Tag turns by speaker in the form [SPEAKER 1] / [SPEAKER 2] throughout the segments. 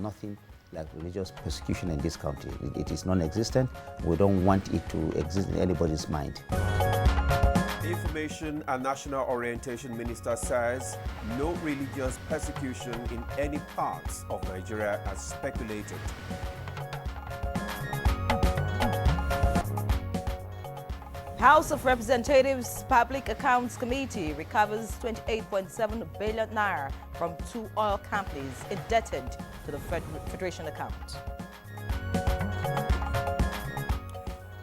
[SPEAKER 1] nothing like religious persecution in this country. It is non-existent. We don't want it to exist in anybody's mind.
[SPEAKER 2] The Information and National Orientation Minister says no religious persecution in any parts of Nigeria as speculated.
[SPEAKER 3] House of Representatives Public Accounts Committee recovers 28.7 billion naira from 2 oil companies indebted to the Federation account.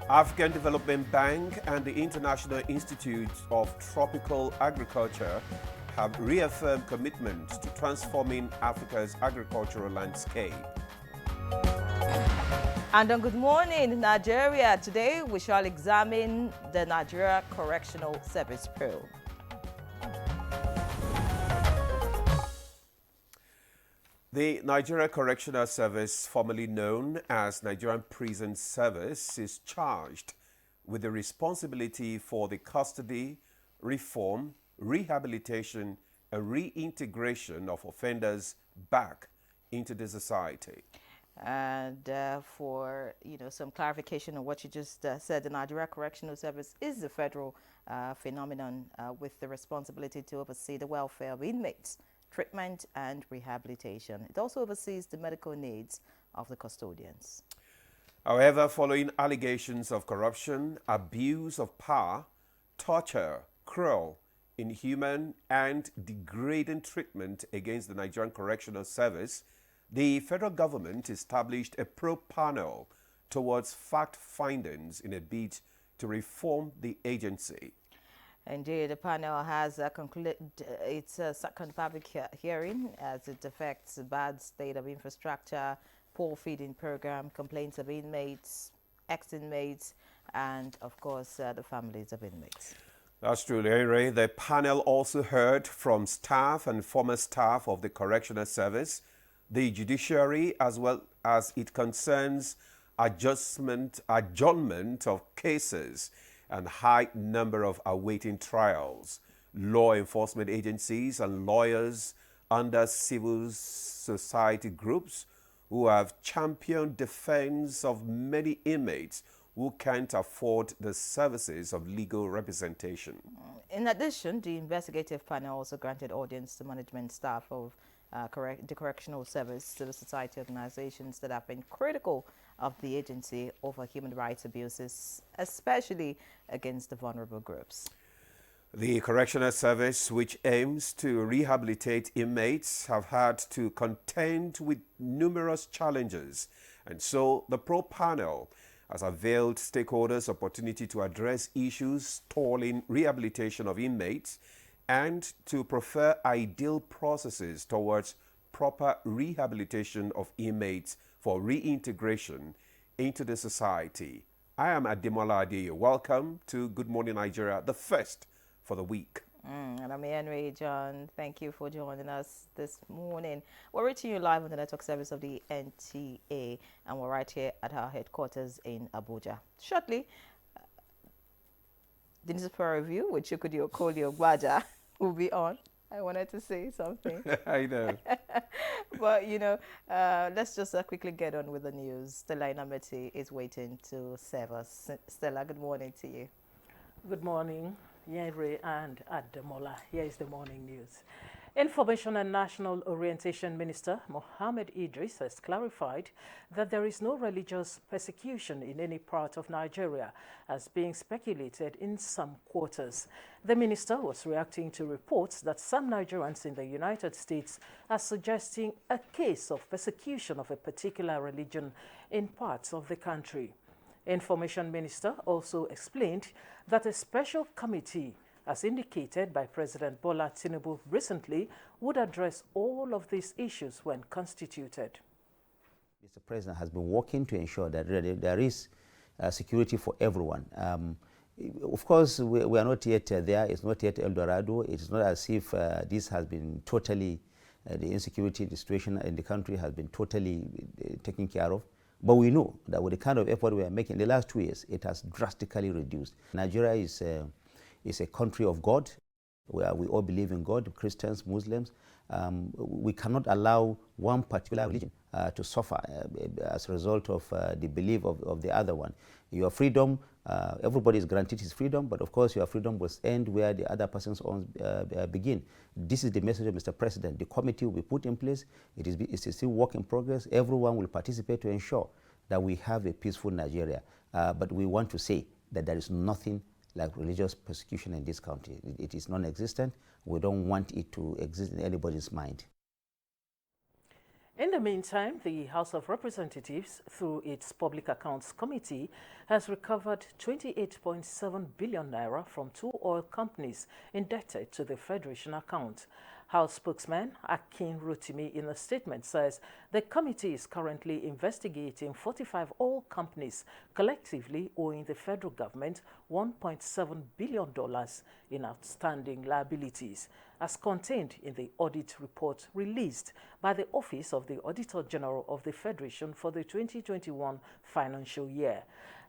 [SPEAKER 2] African Development Bank and the International Institute of Tropical Agriculture have reaffirmed commitment to transforming Africa's agricultural landscape.
[SPEAKER 3] And on Good Morning Nigeria, today we shall examine the Nigeria Correctional Service probe.
[SPEAKER 2] The Nigeria Correctional Service, formerly known as Nigerian Prison Service, is charged with the responsibility for the custody, reform, rehabilitation, and reintegration of offenders back into the society.
[SPEAKER 3] And for some clarification on what you just said, the Nigeria Correctional Service is the federal phenomenon with the responsibility to oversee the welfare of inmates, treatment and rehabilitation. It also oversees the medical needs of the custodians.
[SPEAKER 2] However, following allegations of corruption, abuse of power, torture, cruel, inhuman and degrading treatment against the Nigerian Correctional Service, the federal government established a probe panel towards fact findings in a bid to reform the agency.
[SPEAKER 3] Indeed, the panel has concluded its second public hearing as it affects the bad state of infrastructure, poor feeding program, complaints of inmates, ex-inmates, and of course the families of inmates.
[SPEAKER 2] That's true, Larry. The panel also heard from staff and former staff of the Correctional Service, the judiciary, as well as it concerns adjournment of cases and high number of awaiting trials, law enforcement agencies and lawyers under civil society groups who have championed defense of many inmates who can't afford the services of legal representation.
[SPEAKER 3] In addition, the investigative panel also granted audience to management staff of the Correctional Service, civil society organizations that have been critical of the agency over human rights abuses, especially against the vulnerable groups.
[SPEAKER 2] The Correctional Service, which aims to rehabilitate inmates, have had to contend with numerous challenges, and so the probe panel has availed stakeholders opportunity to address issues stalling rehabilitation of inmates and to prefer ideal processes towards proper rehabilitation of inmates for reintegration into the society. I am Ademola Adeye. Welcome to Good Morning Nigeria, the first for the week.
[SPEAKER 3] And I'm Henry John. Thank you for joining us this morning. We're reaching you live on the network service of the NTA, and we're right here at our headquarters in Abuja. Shortly, the newspaper review, which you could call your Gwaja, will be on. I wanted to say something.
[SPEAKER 2] I know.
[SPEAKER 3] But, let's just quickly get on with the news. Stella Inameti is waiting to serve us. Stella, good morning to you.
[SPEAKER 4] Good morning, Yenre and Ademola. Here is the morning news. Information and National Orientation Minister Mohammed Idris has clarified that there is no religious persecution in any part of Nigeria, as being speculated in some quarters. The minister was reacting to reports that some Nigerians in the United States are suggesting a case of persecution of a particular religion in parts of the country. Information Minister also explained that a special committee, as indicated by President Bola Tinubu recently, would address all of these issues when constituted.
[SPEAKER 1] Mr. President has been working to ensure that there is security for everyone. Of course, we are not yet there. It's not yet El Dorado. It's not as if this has been totally, the insecurity, the situation in the country has been totally taken care of. But we know that with the kind of effort we are making in the last 2 years, it has drastically reduced. Nigeria is a country of God, where we all believe in God, Christians, Muslims, we cannot allow one particular religion to suffer as a result of the belief of the other one. Your freedom, everybody is granted his freedom, but of course your freedom must end where the other person's own begin. This is the message of Mr. President. The committee will be put in place. It's still work in progress. Everyone will participate to ensure that we have a peaceful Nigeria. But we want to say that there is nothing like religious persecution in this country. It is non-existent. We don't want it to exist in anybody's mind.
[SPEAKER 4] In the meantime, the House of Representatives, through its Public Accounts Committee, has recovered 28.7 billion naira from 2 oil companies indebted to the Federation account. House spokesman Akin Rotimi, in a statement, says the committee is currently investigating 45 oil companies collectively owing the federal government $1.7 billion in outstanding liabilities, as contained in the audit report released by the Office of the Auditor General of the Federation for the 2021 financial year.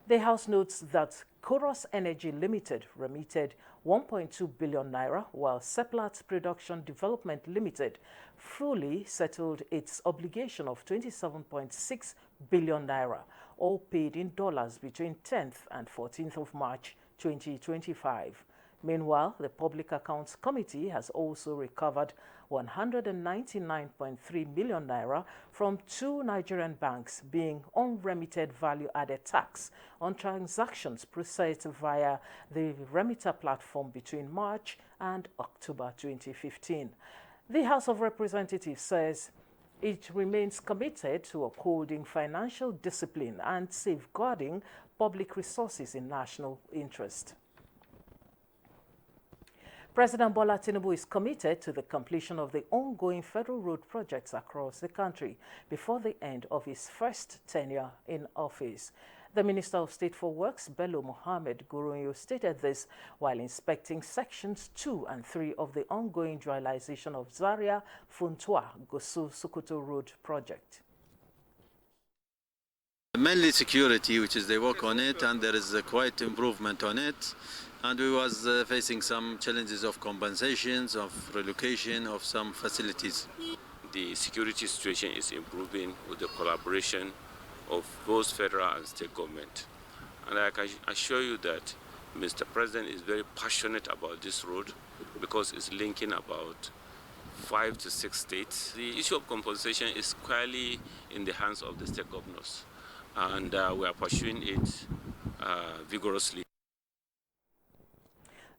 [SPEAKER 4] The House notes that Coros Energy Limited remitted 1.2 billion naira, while Seplat Production Development Limited fully settled its obligation of 27.6 billion naira, all paid in dollars between 10th and 14th of March 2025. Meanwhile, the Public Accounts Committee has also recovered 199.3 million naira from 2 Nigerian banks, being unremitted value-added tax on transactions processed via the remitter platform between March and October 2015. The House of Representatives says it remains committed to upholding financial discipline and safeguarding public resources in national interest. President Bola Tinubu is committed to the completion of the ongoing federal road projects across the country before the end of his first tenure in office. The Minister of State for Works, Bello Mohammed Goronyo, stated this while inspecting sections 2 and 3 of the ongoing dualization of Zaria Funtua Gosu Sokoto Road project.
[SPEAKER 5] Mainly security, which is they work on it, and there is a quite improvement on it. And we was facing some challenges of compensations, of relocation of some facilities.
[SPEAKER 6] The security situation is improving with the collaboration of both federal and state government. And I can assure you that Mr. President is very passionate about this road because it's linking about 5 to 6 states. The issue of compensation is squarely in the hands of the state governors, and we are pursuing it vigorously.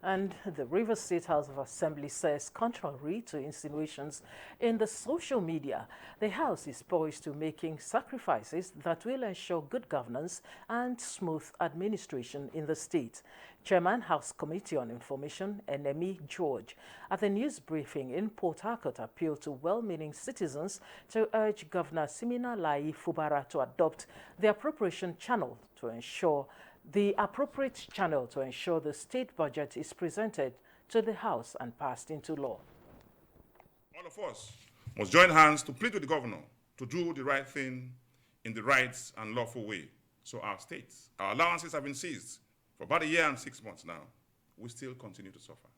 [SPEAKER 4] And the Rivers State House of Assembly says, contrary to insinuations in the social media, the House is poised to making sacrifices that will ensure good governance and smooth administration in the state. Chairman, House Committee on Information, Enemi George, at the news briefing in Port Harcourt, appealed to well-meaning citizens to urge Governor Simina Lai Fubara to adopt the appropriate channel to ensure the state budget is presented to the House and passed into law.
[SPEAKER 7] All of us must join hands to plead with the governor to do the right thing in the right and lawful way. So our states, our allowances have been seized for about 1 year and 6 months now. We still continue to suffer.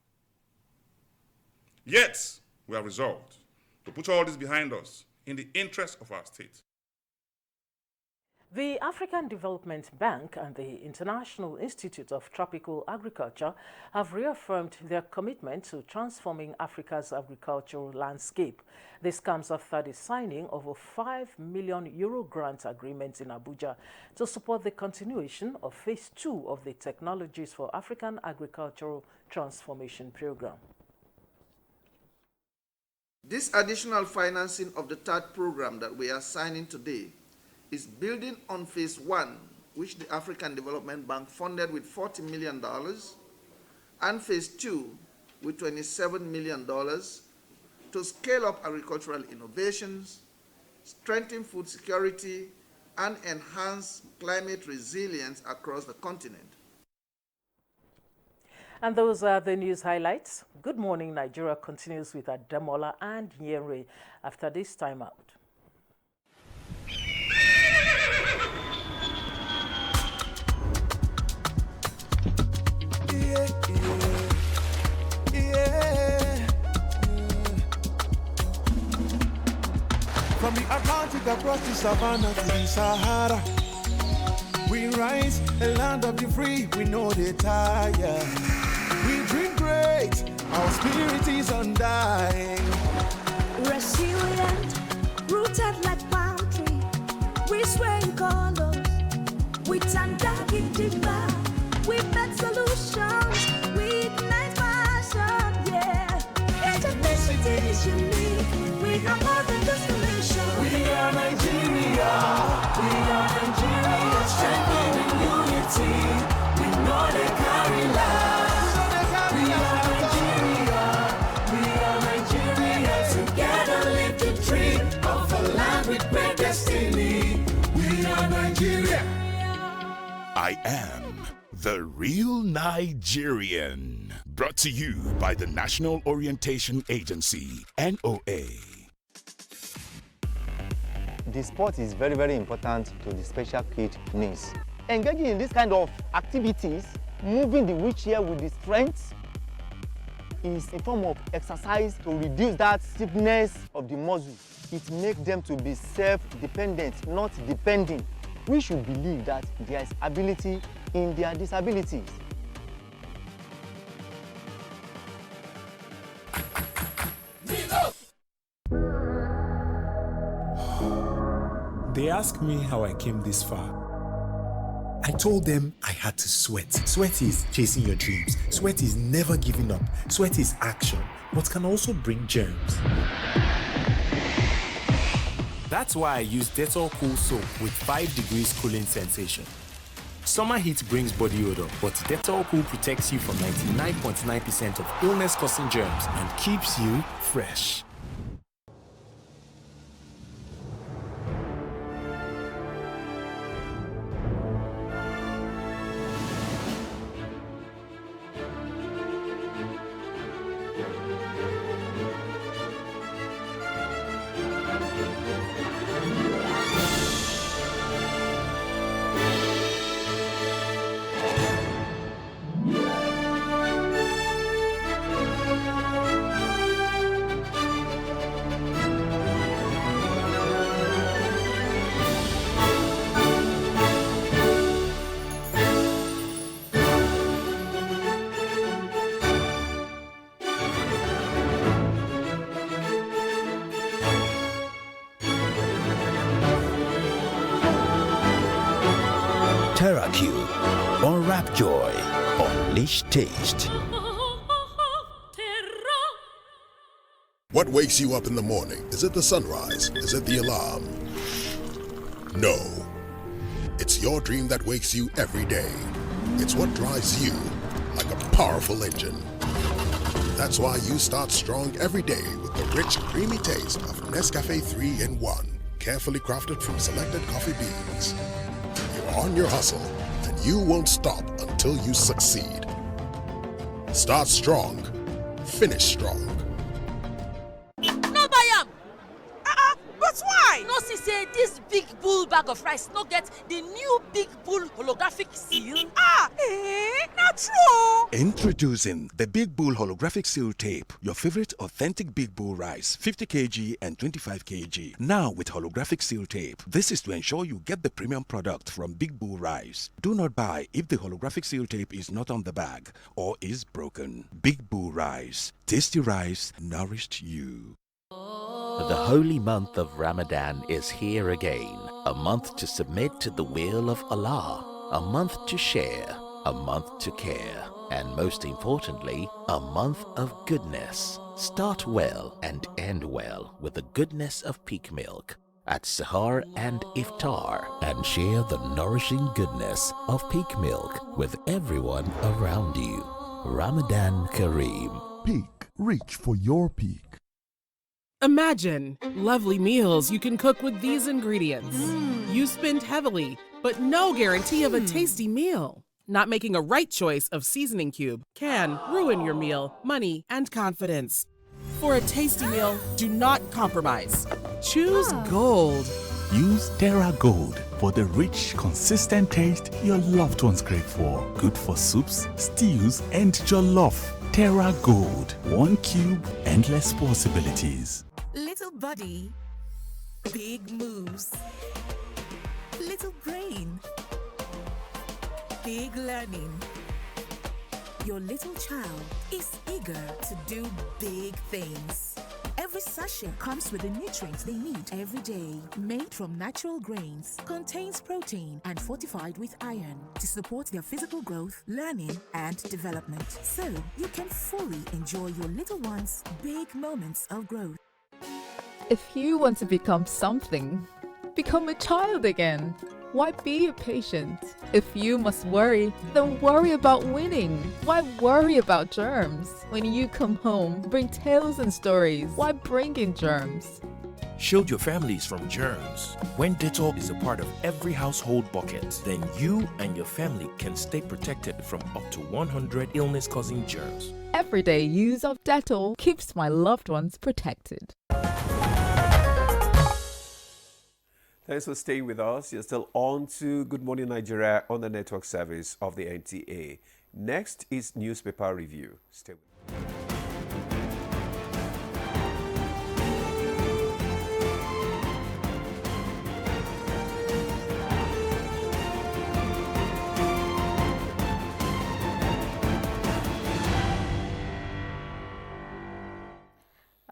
[SPEAKER 7] Yet, we are resolved to put all this behind us in the interest of our state.
[SPEAKER 4] The African Development Bank and the International Institute of Tropical Agriculture have reaffirmed their commitment to transforming Africa's agricultural landscape. This comes after the signing of a €5 million grant agreement in Abuja to support the continuation of Phase 2 of the Technologies for African Agricultural Transformation Program.
[SPEAKER 8] This additional financing of the third program that we are signing today is building on Phase 1, which the African Development Bank funded with $40 million, and Phase 2 with $27 million to scale up agricultural innovations, strengthen food security, and enhance climate resilience across the continent.
[SPEAKER 4] And those are the news highlights. Good Morning Nigeria continues with Ademola and Nyere after this time out.
[SPEAKER 9] Atlantic across the savannah to the Sahara. We rise, a land of the free, we know they tire. We dream great, our spirit is undying.
[SPEAKER 10] Resilient, rooted like palm tree. We sway in colors, we undoubted demand. We make solutions, we ignite passion, yeah. Education is unique, we are more than just a nation.
[SPEAKER 9] We are Nigeria, strengthening unity. We know they carry lives. We are Nigeria, together live the dream of a land with great destiny. We are Nigeria.
[SPEAKER 11] I am the real Nigerian. Brought to you by the National Orientation Agency, NOA.
[SPEAKER 12] The sport is very, very important to the special kid needs. Engaging in this kind of activities, moving the wheelchair with the strength, is a form of exercise to reduce that stiffness of the muscle. It makes them to be self-dependent, not depending. We should believe that there is ability in their disabilities.
[SPEAKER 13] They asked me how I came this far. I told them I had to sweat. Sweat is chasing your dreams. Sweat is never giving up. Sweat is action, but can also bring germs. That's why I use Dettol Cool Soap with 5 degrees cooling sensation. Summer heat brings body odor, but Dettol Cool protects you from 99.9% of illness-causing germs and keeps you fresh.
[SPEAKER 14] TerraQ, unwrap joy, unleash taste.
[SPEAKER 15] What wakes you up in the morning? Is it the sunrise? Is it the alarm? No. It's your dream that wakes you every day. It's what drives you like a powerful engine. That's why you start strong every day with the rich, creamy taste of Nescafe 3-in-1, carefully crafted from selected coffee beans. You're on your hustle, and you won't stop until you succeed. Start strong, finish strong.
[SPEAKER 16] No buy am. But why? No see say this big bull bag of rice no get the new big bull holographic seal. Not true.
[SPEAKER 17] Introducing the Big Bull Holographic Seal Tape, your favorite authentic Big Bull rice, 50 kg and 25 kg. Now with holographic seal tape. This is to ensure you get the premium product from Big Bull Rice. Do not buy if the holographic seal tape is not on the bag or is broken. Big Bull Rice. Tasty rice nourished you.
[SPEAKER 14] The holy month of Ramadan is here again. A month to submit to the will of Allah. A month to share. A month to care. And most importantly, a month of goodness. Start well and end well with the goodness of peak milk at Sahar and Iftar, and share the nourishing goodness of peak milk with everyone around you. Ramadan Kareem.
[SPEAKER 18] Peak. Reach for your peak.
[SPEAKER 19] Imagine lovely meals you can cook with these ingredients. You spend heavily, but no guarantee of a tasty meal. Not making a right choice of seasoning cube can ruin your meal, money, and confidence. For a tasty meal, do not compromise. Choose Gold.
[SPEAKER 11] Use Terra Gold for the rich, consistent taste your loved ones crave for. Good for soups, stews, and jollof. Terra Gold. 1 cube, endless possibilities.
[SPEAKER 20] Little buddy, Big moves. Little brain. Big learning. Your little child is eager to do big things. Every sachet comes with the nutrients they need every day. Made from natural grains, contains protein and fortified with iron to support their physical growth, learning, and development. So you can fully enjoy your little one's big moments of growth.
[SPEAKER 21] If you want to become something, become a child again. Why be a patient? If you must worry, then worry about winning. Why worry about germs? When you come home, bring tales and stories. Why bring in germs?
[SPEAKER 13] Shield your families from germs. When Dettol is a part of every household bucket, then you and your family can stay protected from up to 100 illness-causing germs.
[SPEAKER 21] Everyday use of Dettol keeps my loved ones protected.
[SPEAKER 2] Thanks for staying with us. You're still on to Good Morning Nigeria on the network service of the NTA. Next is newspaper review. Stay with us.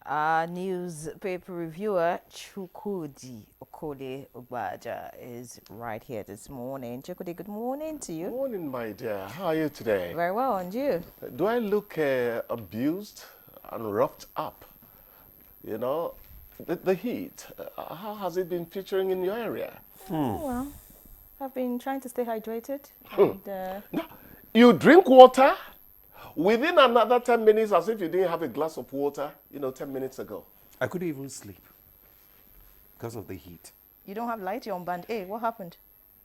[SPEAKER 3] Our newspaper reviewer, Chukwudi Okole Ogbaja, is right here this morning. Chukwudi, good morning to you.
[SPEAKER 22] Good morning, my dear. How are you today?
[SPEAKER 3] Very well, and you?
[SPEAKER 22] Do I look abused and roughed up? You know, the heat, how has it been featuring in your area?
[SPEAKER 3] Oh, well, I've been trying to stay hydrated. And,
[SPEAKER 22] You drink water? Within another 10 minutes, as if you didn't have a glass of water, 10 minutes ago.
[SPEAKER 2] I couldn't even sleep because of the heat.
[SPEAKER 3] You don't have light, you're on band A. What happened?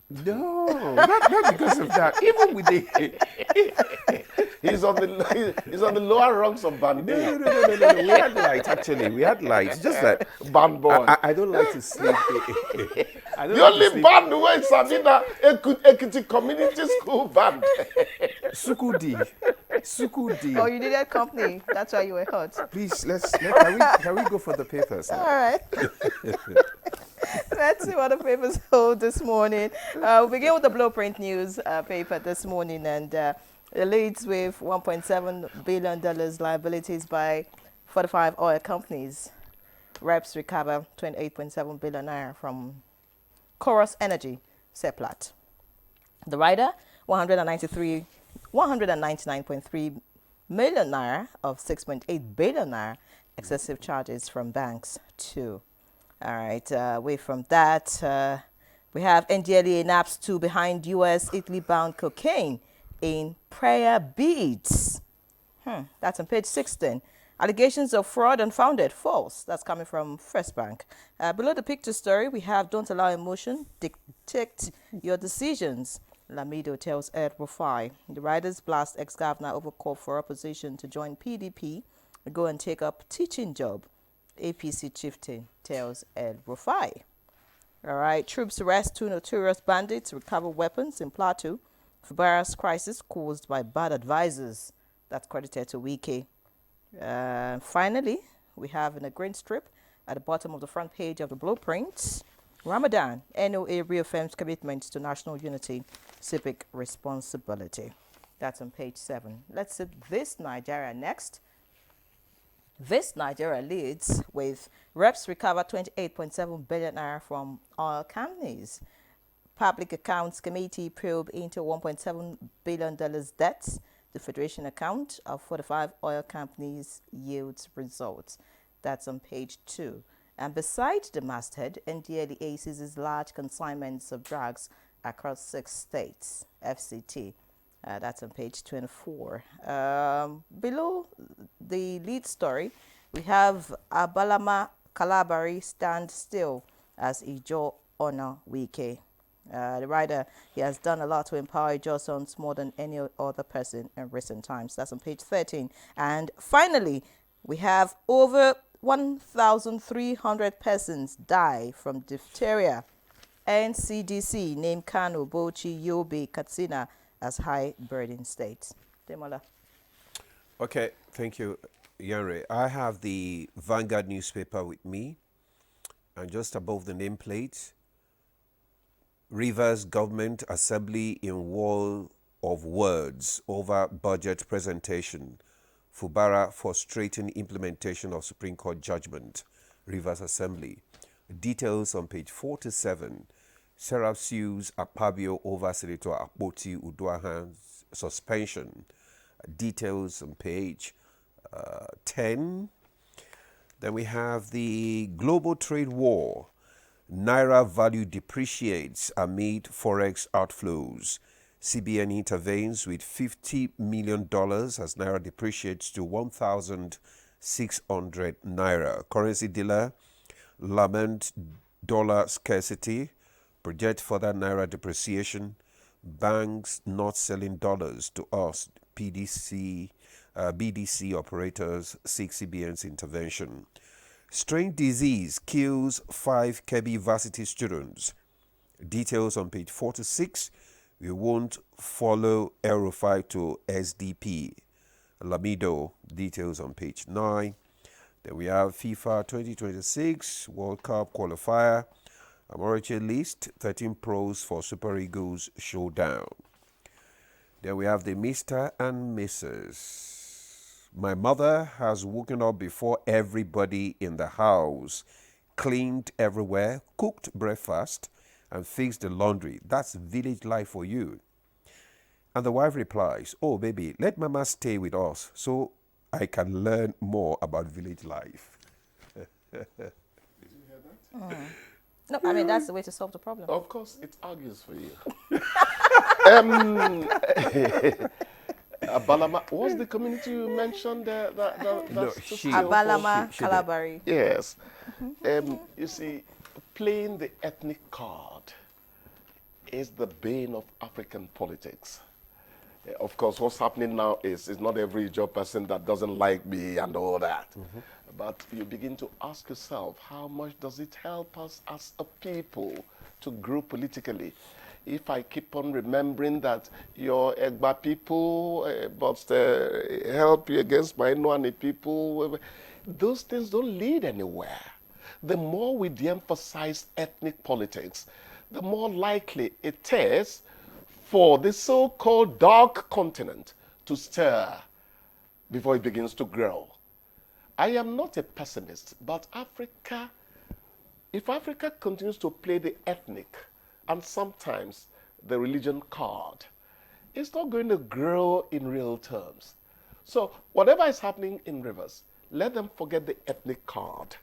[SPEAKER 2] No, not because of that. Even with the...
[SPEAKER 22] he's on the lower rungs of band A.
[SPEAKER 2] No. We had light, actually. We had light. Just that...
[SPEAKER 22] Band boy.
[SPEAKER 2] I don't like to sleep.
[SPEAKER 22] The only band who is Sabina Ekiti Community School band.
[SPEAKER 2] Sukudi.
[SPEAKER 3] Oh, you needed company. That's why you were hot.
[SPEAKER 2] Please, can we go for the papers now?
[SPEAKER 3] All right. Let's see what the papers hold this morning. We'll begin with the Blueprint News paper this morning, and it leads with $1.7 billion liabilities by 45 oil companies. Reps recover 28.7 billion naira from Chorus Energy, Seplat. The rider, 199.3 million naira of 6.8 billion naira excessive charges from banks too. All right, away from that, we have NDLEA naps 2 behind U.S.-Italy bound cocaine in prayer beads. That's on page 16. Allegations of fraud unfounded, false. That's coming from First Bank. Below the picture story, we have don't allow emotion dictate your decisions. Lamido tells Ed Rufai. The riders blast ex-governor over call for opposition to join PDP and go and take up teaching job. APC chieftain tells Ed Rufai. All right, troops arrest 2 notorious bandits, recover weapons in Plateau. Fubara's crisis caused by bad advisors. That's credited to Wike. Finally, we have in a green strip at the bottom of the front page of the Blueprint, Ramadan, NOA reaffirms commitment to national unity, civic responsibility. That's on page 7. Let's see this Nigeria next. This Nigeria leads with reps recover 28.7 billion naira from oil companies. Public Accounts Committee probe into $1.7 billion debts. The Federation account of 45 oil companies yields results. That's on page 2. And besides the masthead, NDLEA seizes large consignments of drugs across 6 states, FCT. That's on page 24. Below the lead story, we have Abalama Kalabari stand still as Ijo honor Wike. The writer, he has done a lot to empower Ijo sons more than any other person in recent times. That's on page 13. And finally, we have over 1,300 persons die from diphtheria. NCDC named Kano, Bauchi, Yobe, Katsina as high burden states. Demola.
[SPEAKER 2] Okay, thank you, Yanre. I have the Vanguard newspaper with me. And just above the nameplate, Rivers Government Assembly in wall of words over budget presentation. Fubara frustrating implementation of Supreme Court judgment. Rivers Assembly. Details on page 47. Serap sues Akpabio over Senator Akpoti Uduahan's suspension. Details on page 10. Then we have the global trade war. Naira value depreciates amid forex outflows. CBN intervenes with $50 million as Naira depreciates to 1,600 Naira. Currency dealer lament dollar scarcity, project further Naira depreciation. Banks not selling dollars to us. BDC operators seek CBN's intervention. Strange disease kills 5 Kebbi varsity students. Details on page 46. We won't follow El-Rufai to SDP. Lamido, details on page 9. Then we have FIFA 2026 World Cup qualifier. Amoriche list, 13 pros for Super Eagles showdown. Then we have the Mr. and Mrs. My mother has woken up before everybody in the house, cleaned everywhere, cooked breakfast, and fixed the laundry. That's village life for you. And the wife replies, oh, baby, let mama stay with us so I can learn more about village life.
[SPEAKER 22] Did you hear that?
[SPEAKER 3] No, I mean, that's the way to solve the problem.
[SPEAKER 22] Of course, it argues for you. Abalama, what's the community you mentioned there?
[SPEAKER 3] Abalama, Kalabari.
[SPEAKER 22] Yes. You see, playing the ethnic card is the bane of African politics. Of course, what's happening now is not every job person that doesn't like me and all that. But you begin to ask yourself, how much does it help us as a people to grow politically? If I keep on remembering that your Egba people must help you against my Nwani people, those things don't lead anywhere. The more we de-emphasize ethnic politics, the more likely it is for the so-called dark continent to stir before it begins to grow. I am not a pessimist, but Africa, if Africa continues to play the ethnic and sometimes the religion card, it's not going to grow in real terms. So whatever is happening in Rivers, let them forget the ethnic card.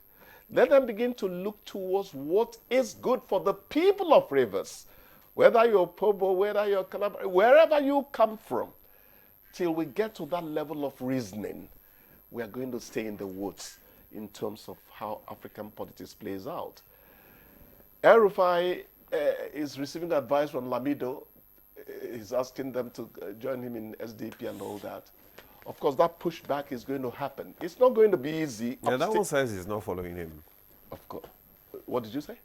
[SPEAKER 22] Let them begin to look towards what is good for the people of Rivers, whether you're Pobo, whether you're Calabar, wherever you come from. Till we get to that level of reasoning, we are going to stay in the woods in terms of how African politics plays out. El-Rufai is receiving advice from Lamido. He's asking them to join him in SDP and all that. Of course, that pushback is going to happen. It's not going to be easy.
[SPEAKER 2] Yeah, that one says he's not following him.
[SPEAKER 22] Of course. What did you say?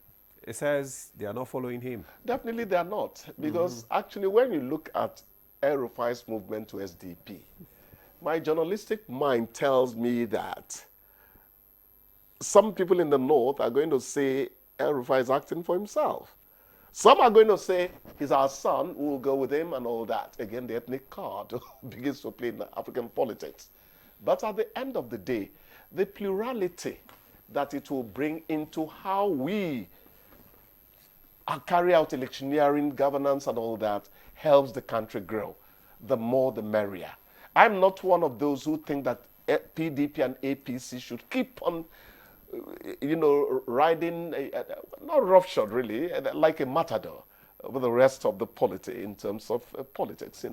[SPEAKER 2] It says they are not following him.
[SPEAKER 22] Definitely they are not. Because actually, when you look at El-Rufai's movement to SDP, my journalistic mind tells me that some people in the north are going to say El-Rufai is acting for himself. Some are going to say he's our son, who will go with him and all that. Again, the ethnic card begins to play in African politics. But at the end of the day, the plurality that it will bring into how we carry out electioneering, governance and all that helps the country grow. The more, the merrier. I'm not one of those who think that PDP and APC should keep on riding, not roughshod really, like a matador with the rest of the polity in terms of politics,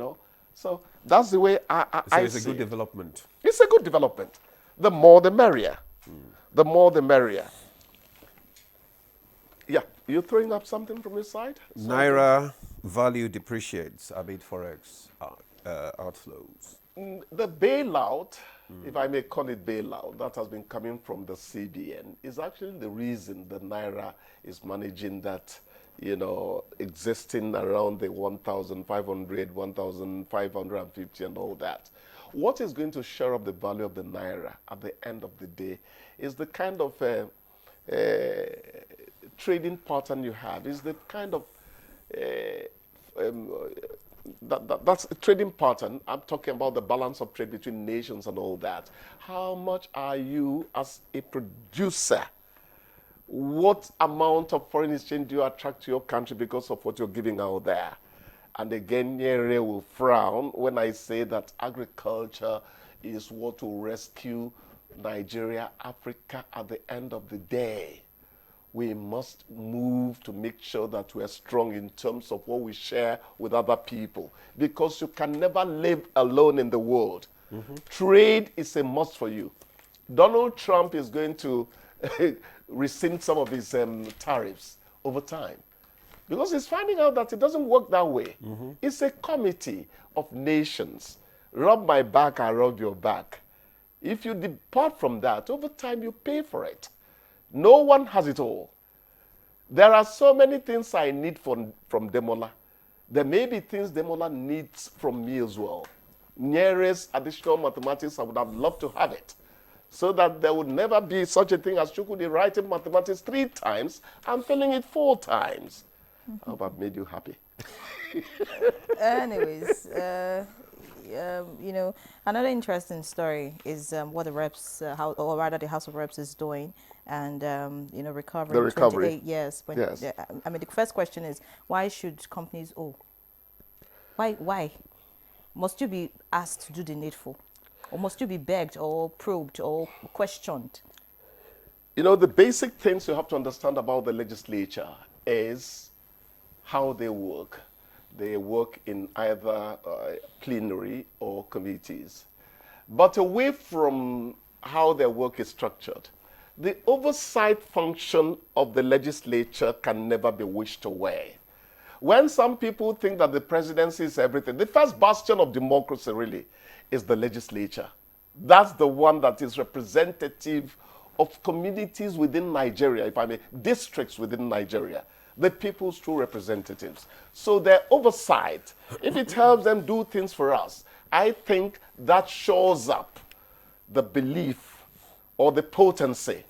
[SPEAKER 22] So that's the way I see
[SPEAKER 2] it's a good development.
[SPEAKER 22] It's a good development. The more, the merrier. The more, the merrier. Yeah, you're throwing up something from your side?
[SPEAKER 2] Naira value depreciates amid forex outflows.
[SPEAKER 22] The bailout, if I may call it bailout, that has been coming from the CBN is actually the reason the Naira is managing that, existing around the 1,500, 1,550 and all that. What is going to shore up the value of the Naira at the end of the day is the kind of trading pattern you have. Is the kind of that's a trading pattern. I'm talking about the balance of trade between nations and all that. How much are you as a producer? What amount of foreign exchange do you attract to your country because of what you're giving out there? And again, Nyere will frown when I say that agriculture is what will rescue Nigeria, Africa at the end of the day. We must move to make sure that we are strong in terms of what we share with other people, because you can never live alone in the world. Trade is a must for you. Donald Trump is going to rescind some of his tariffs over time, because he's finding out that it doesn't work that way. It's a committee of nations. Rub my back, I rub your back. If you depart from that, over time you pay for it. No one has it all. There are so many things I need from Demola. There may be things Demola needs from me as well. Nearest additional mathematics, I would have loved to have it, so that there would never be such a thing as Chukwudi writing mathematics 3 times and failing it 4 times. I hope I've made you happy.
[SPEAKER 3] Anyways, you know, another interesting story is what the reps, or rather the House of Reps is doing, and you know, recovering.
[SPEAKER 22] The recovery.
[SPEAKER 3] 28 years. When,
[SPEAKER 22] yes.
[SPEAKER 3] I mean, the first question is, why should companies owe? Why? Must you be asked to do the needful? Or must you be begged or probed or questioned?
[SPEAKER 22] You know, the basic things you have to understand about the legislature is how they work. They work in either plenary or committees. But away from how their work is structured, the oversight function of the legislature can never be wished away. When some people think that the presidency is everything, the first bastion of democracy really is the legislature. That's the one that is representative of communities within Nigeria, if I may, districts within Nigeria, the people's true representatives. So their oversight, if it helps them do things for us, I think that shows up the belief or the potency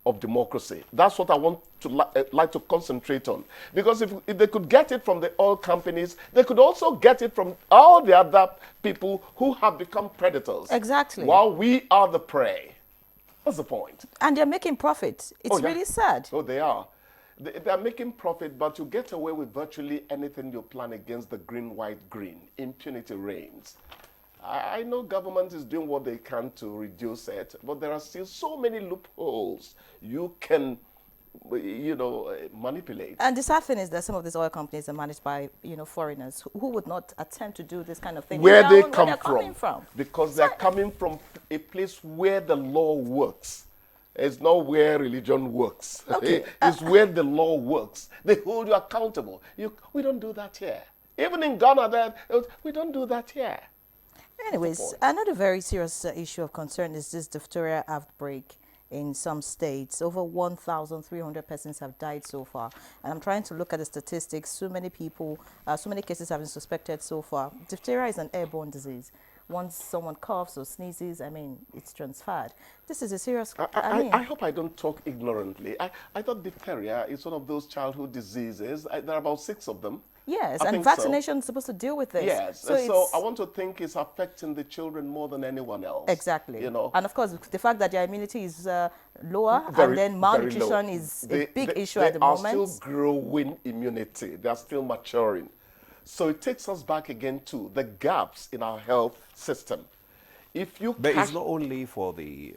[SPEAKER 22] of democracy. That's what I want to like to concentrate on. Because if they could get it from the oil companies, they could also get it from all the other people who have become predators.
[SPEAKER 3] Exactly.
[SPEAKER 22] While we are the prey. That's the point.
[SPEAKER 3] And they're making profit. It's really sad.
[SPEAKER 22] Oh, they are. They're making profit, but you get away with virtually anything you plan against the green, white, green. Impunity reigns. I know government is doing what they can to reduce it, but there are still so many loopholes you can, you know, manipulate.
[SPEAKER 3] And the sad thing is that some of these oil companies are managed by, you know, foreigners who would not attempt to do this kind of thing.
[SPEAKER 22] Where they
[SPEAKER 3] coming
[SPEAKER 22] from. Because they're coming from a place where the law works. It's not where religion works. Okay. It's where the law works. They hold you accountable. We don't do that here. Even in Ghana, we don't do that here.
[SPEAKER 3] Anyways, another very serious issue of concern is this diphtheria outbreak in some states. Over 1,300 persons have died so far. And I'm trying to look at the statistics. So many people, so many cases have been suspected so far. Diphtheria is an airborne disease. Once someone coughs or sneezes, I mean, it's transferred. This is a serious...
[SPEAKER 22] I hope I don't talk ignorantly. I thought diphtheria is one of those childhood diseases. There are about 6 of them.
[SPEAKER 3] Yes, and vaccination is supposed to deal with this.
[SPEAKER 22] Yes, so I want to think it's affecting the children more than anyone else.
[SPEAKER 3] Exactly.
[SPEAKER 22] You know,
[SPEAKER 3] and of course, the fact that their immunity is lower, and then malnutrition is a big issue at the moment.
[SPEAKER 22] They are still growing immunity. They are still maturing. So it takes us back again to the gaps in our health system.
[SPEAKER 2] But it's not only for the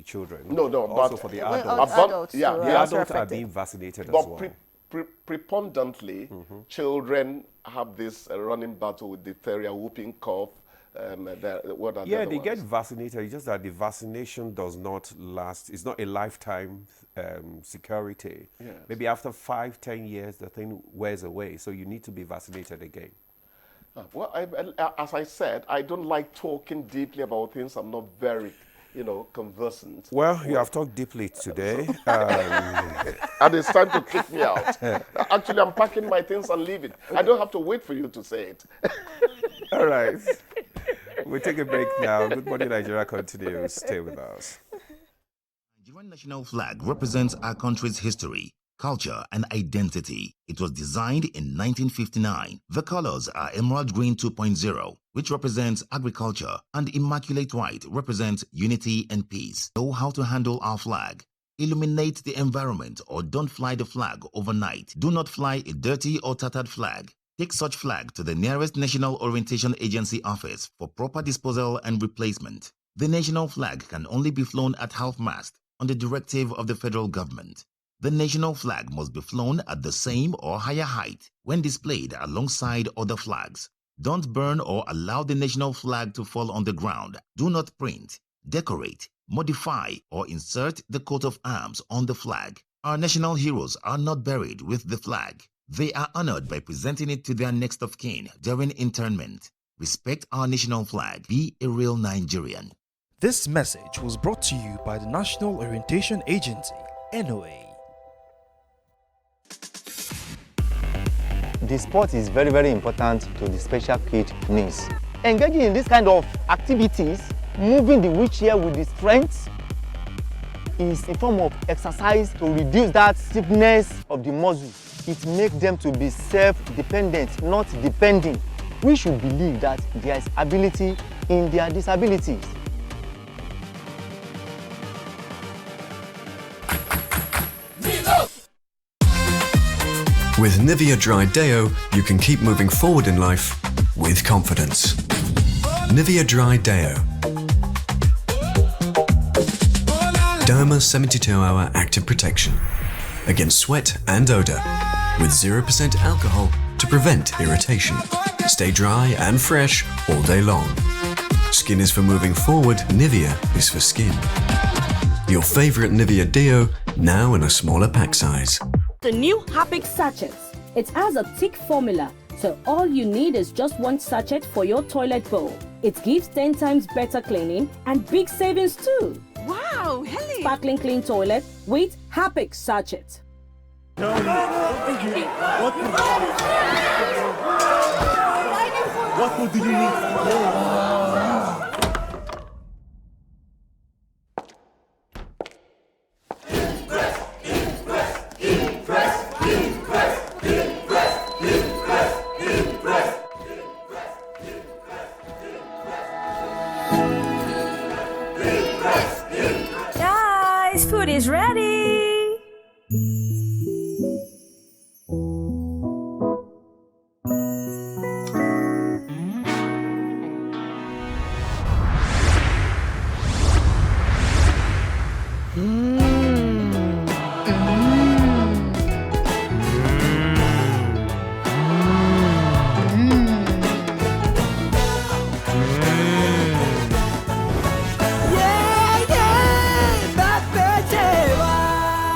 [SPEAKER 2] children.
[SPEAKER 22] No,
[SPEAKER 2] also
[SPEAKER 22] but
[SPEAKER 2] for the
[SPEAKER 22] adults.
[SPEAKER 2] adults.
[SPEAKER 22] Yeah,
[SPEAKER 2] the adults are being vaccinated as well.
[SPEAKER 22] Preponderantly, children have this running battle with diphtheria, whooping cough.
[SPEAKER 2] They get vaccinated. It's just that the vaccination does not last. It's not a lifetime security.
[SPEAKER 22] Yes.
[SPEAKER 2] Maybe after 5-10 years, the thing wears away. So you need to be vaccinated again.
[SPEAKER 22] Well, as I said, I don't like talking deeply about things I'm not very, conversant.
[SPEAKER 2] Well, you have talked deeply today.
[SPEAKER 22] And it's time to kick me out. Actually, I'm packing my things and leaving. I don't have to wait for you to say it.
[SPEAKER 2] All right. We'll take a break now. Good Morning Nigeria continues. Stay with us.
[SPEAKER 1] Our national flag represents our country's history, culture, and identity. It was designed in 1959. The colors are Emerald Green 2.0, which represents agriculture, and Immaculate White represents unity and peace. Know how to handle our flag. Illuminate the environment or don't fly the flag overnight. Do not fly a dirty or tattered flag. Take such flag to the nearest National Orientation Agency office for proper disposal and replacement. The national flag can only be flown at half-mast on the directive of the federal government. The national flag must be flown at the same or higher height when displayed alongside other flags. Don't burn or allow the national flag to fall on the ground. Do not print, decorate, modify, or insert the coat of arms on the flag. Our national heroes are not buried with the flag. They are honored by presenting it to their next of kin during interment. Respect our national flag. Be a real Nigerian.
[SPEAKER 5] This message was brought to you by the National Orientation Agency, NOA.
[SPEAKER 12] The sport is very, very important to the special kid needs. Engaging in this kind of activities, moving the wheelchair with the strength, is a form of exercise to reduce that stiffness of the muscle. It makes them to be self-dependent, not depending. We should believe that there is ability in their disabilities.
[SPEAKER 23] With Nivea Dry Deo, you can keep moving forward in life with confidence. Nivea Dry Deo. Derma 72-hour active protection against sweat and odor with 0% alcohol to prevent irritation. Stay dry and fresh all day long. Skin is for moving forward, Nivea is for skin. Your favorite Nivea Deo, now in a smaller pack size.
[SPEAKER 24] The new Happic sachets. It has a thick formula, so all you need is just one sachet for your toilet bowl. It gives 10 times better cleaning and big savings too.
[SPEAKER 16] Wow, Helen!
[SPEAKER 24] Sparkling clean toilet with Happic sachet.
[SPEAKER 9] What food did you need?
[SPEAKER 10] Guys, food is ready.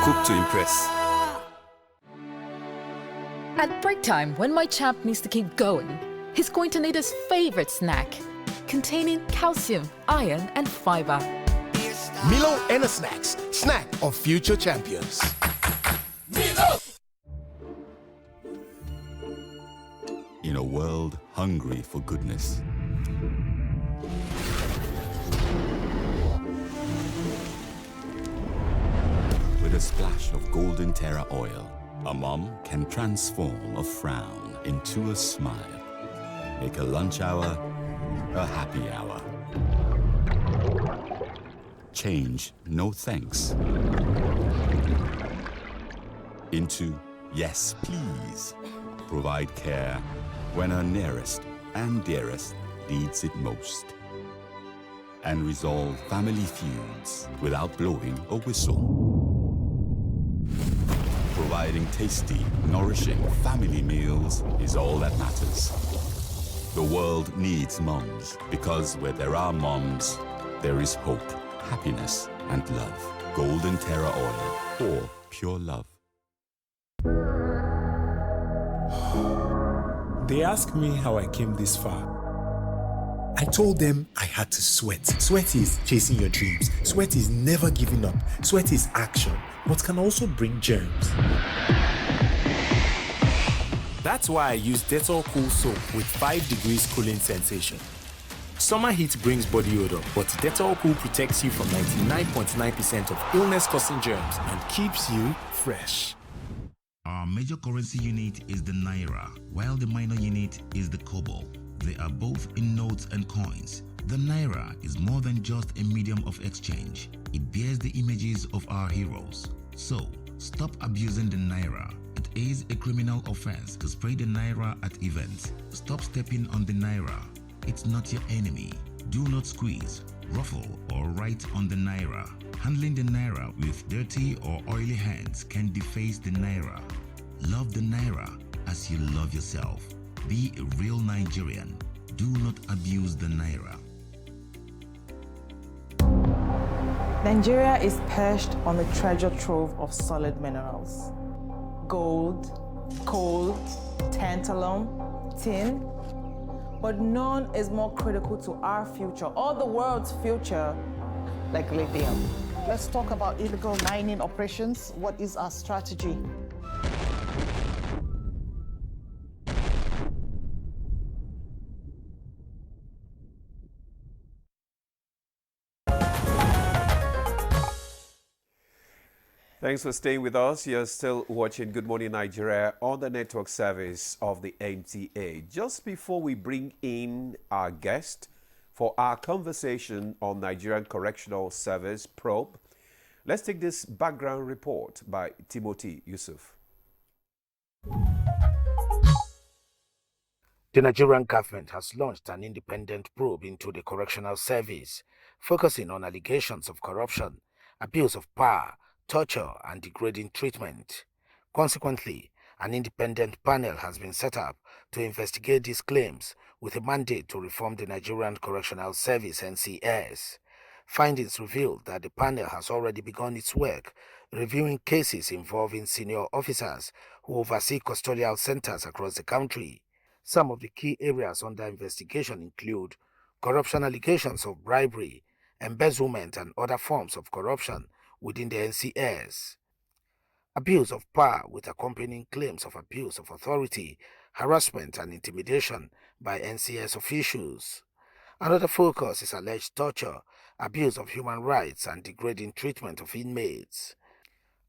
[SPEAKER 23] Cook to impress.
[SPEAKER 21] At break time, when my champ needs to keep going, he's going to need his favorite snack, containing calcium, iron, and fiber.
[SPEAKER 25] Milo Energy Snacks, snack of future champions.
[SPEAKER 11] In a world hungry for goodness, with a splash of golden Terra oil, a mom can transform a frown into a smile. Make a lunch hour a happy hour. Change no thanks into yes please. Provide care when our nearest and dearest needs it most. And resolve family feuds without blowing a whistle. Providing tasty, nourishing family meals is all that matters. The world needs moms, because where there are moms, there is hope, happiness, and love. Golden Terra Oil, for pure love.
[SPEAKER 13] They asked me how I came this far. I told them I had to sweat. Sweat is chasing your dreams. Sweat is never giving up. Sweat is action, but can also bring germs. That's why I use Dettol Cool Soap with 5 degrees cooling sensation. Summer heat brings body odor, but Dettol Cool protects you from 99.9% of illness-causing germs and keeps you fresh.
[SPEAKER 1] Our major currency unit is the Naira, while the minor unit is the Kobo. They are both in notes and coins. The Naira is more than just a medium of exchange. It bears the images of our heroes. So, stop abusing the Naira. It is a criminal offense to spray the Naira at events. Stop stepping on the Naira. It's not your enemy. Do not squeeze, ruffle, or write on the Naira. Handling the Naira with dirty or oily hands can deface the Naira. Love the Naira as you love yourself. Be a real Nigerian. Do not abuse the Naira.
[SPEAKER 4] Nigeria is perched on a treasure trove of solid minerals. Gold, coal, tantalum, tin, but none is more critical to our future or the world's future like lithium.
[SPEAKER 6] Let's talk about illegal mining operations. What is our strategy?
[SPEAKER 2] Thanks for staying with us. You're still watching Good Morning Nigeria on the network service of the NTA. Just before we bring in our guest for our conversation on Nigerian Correctional Service probe, let's take this background report by Timothy Yusuf.
[SPEAKER 7] The Nigerian government has launched an independent probe into the correctional service, focusing on allegations of corruption, abuse of power, torture, and degrading treatment. Consequently, an independent panel has been set up to investigate these claims with a mandate to reform the Nigerian Correctional Service (NCS). Findings reveal that the panel has already begun its work, reviewing cases involving senior officers who oversee custodial centers across the country. Some of the key areas under investigation include corruption allegations of bribery, embezzlement, and other forms of corruption within the NCS, abuse of power with accompanying claims of abuse of authority, harassment, and intimidation by NCS officials. Another focus is alleged torture, abuse of human rights, and degrading treatment of inmates.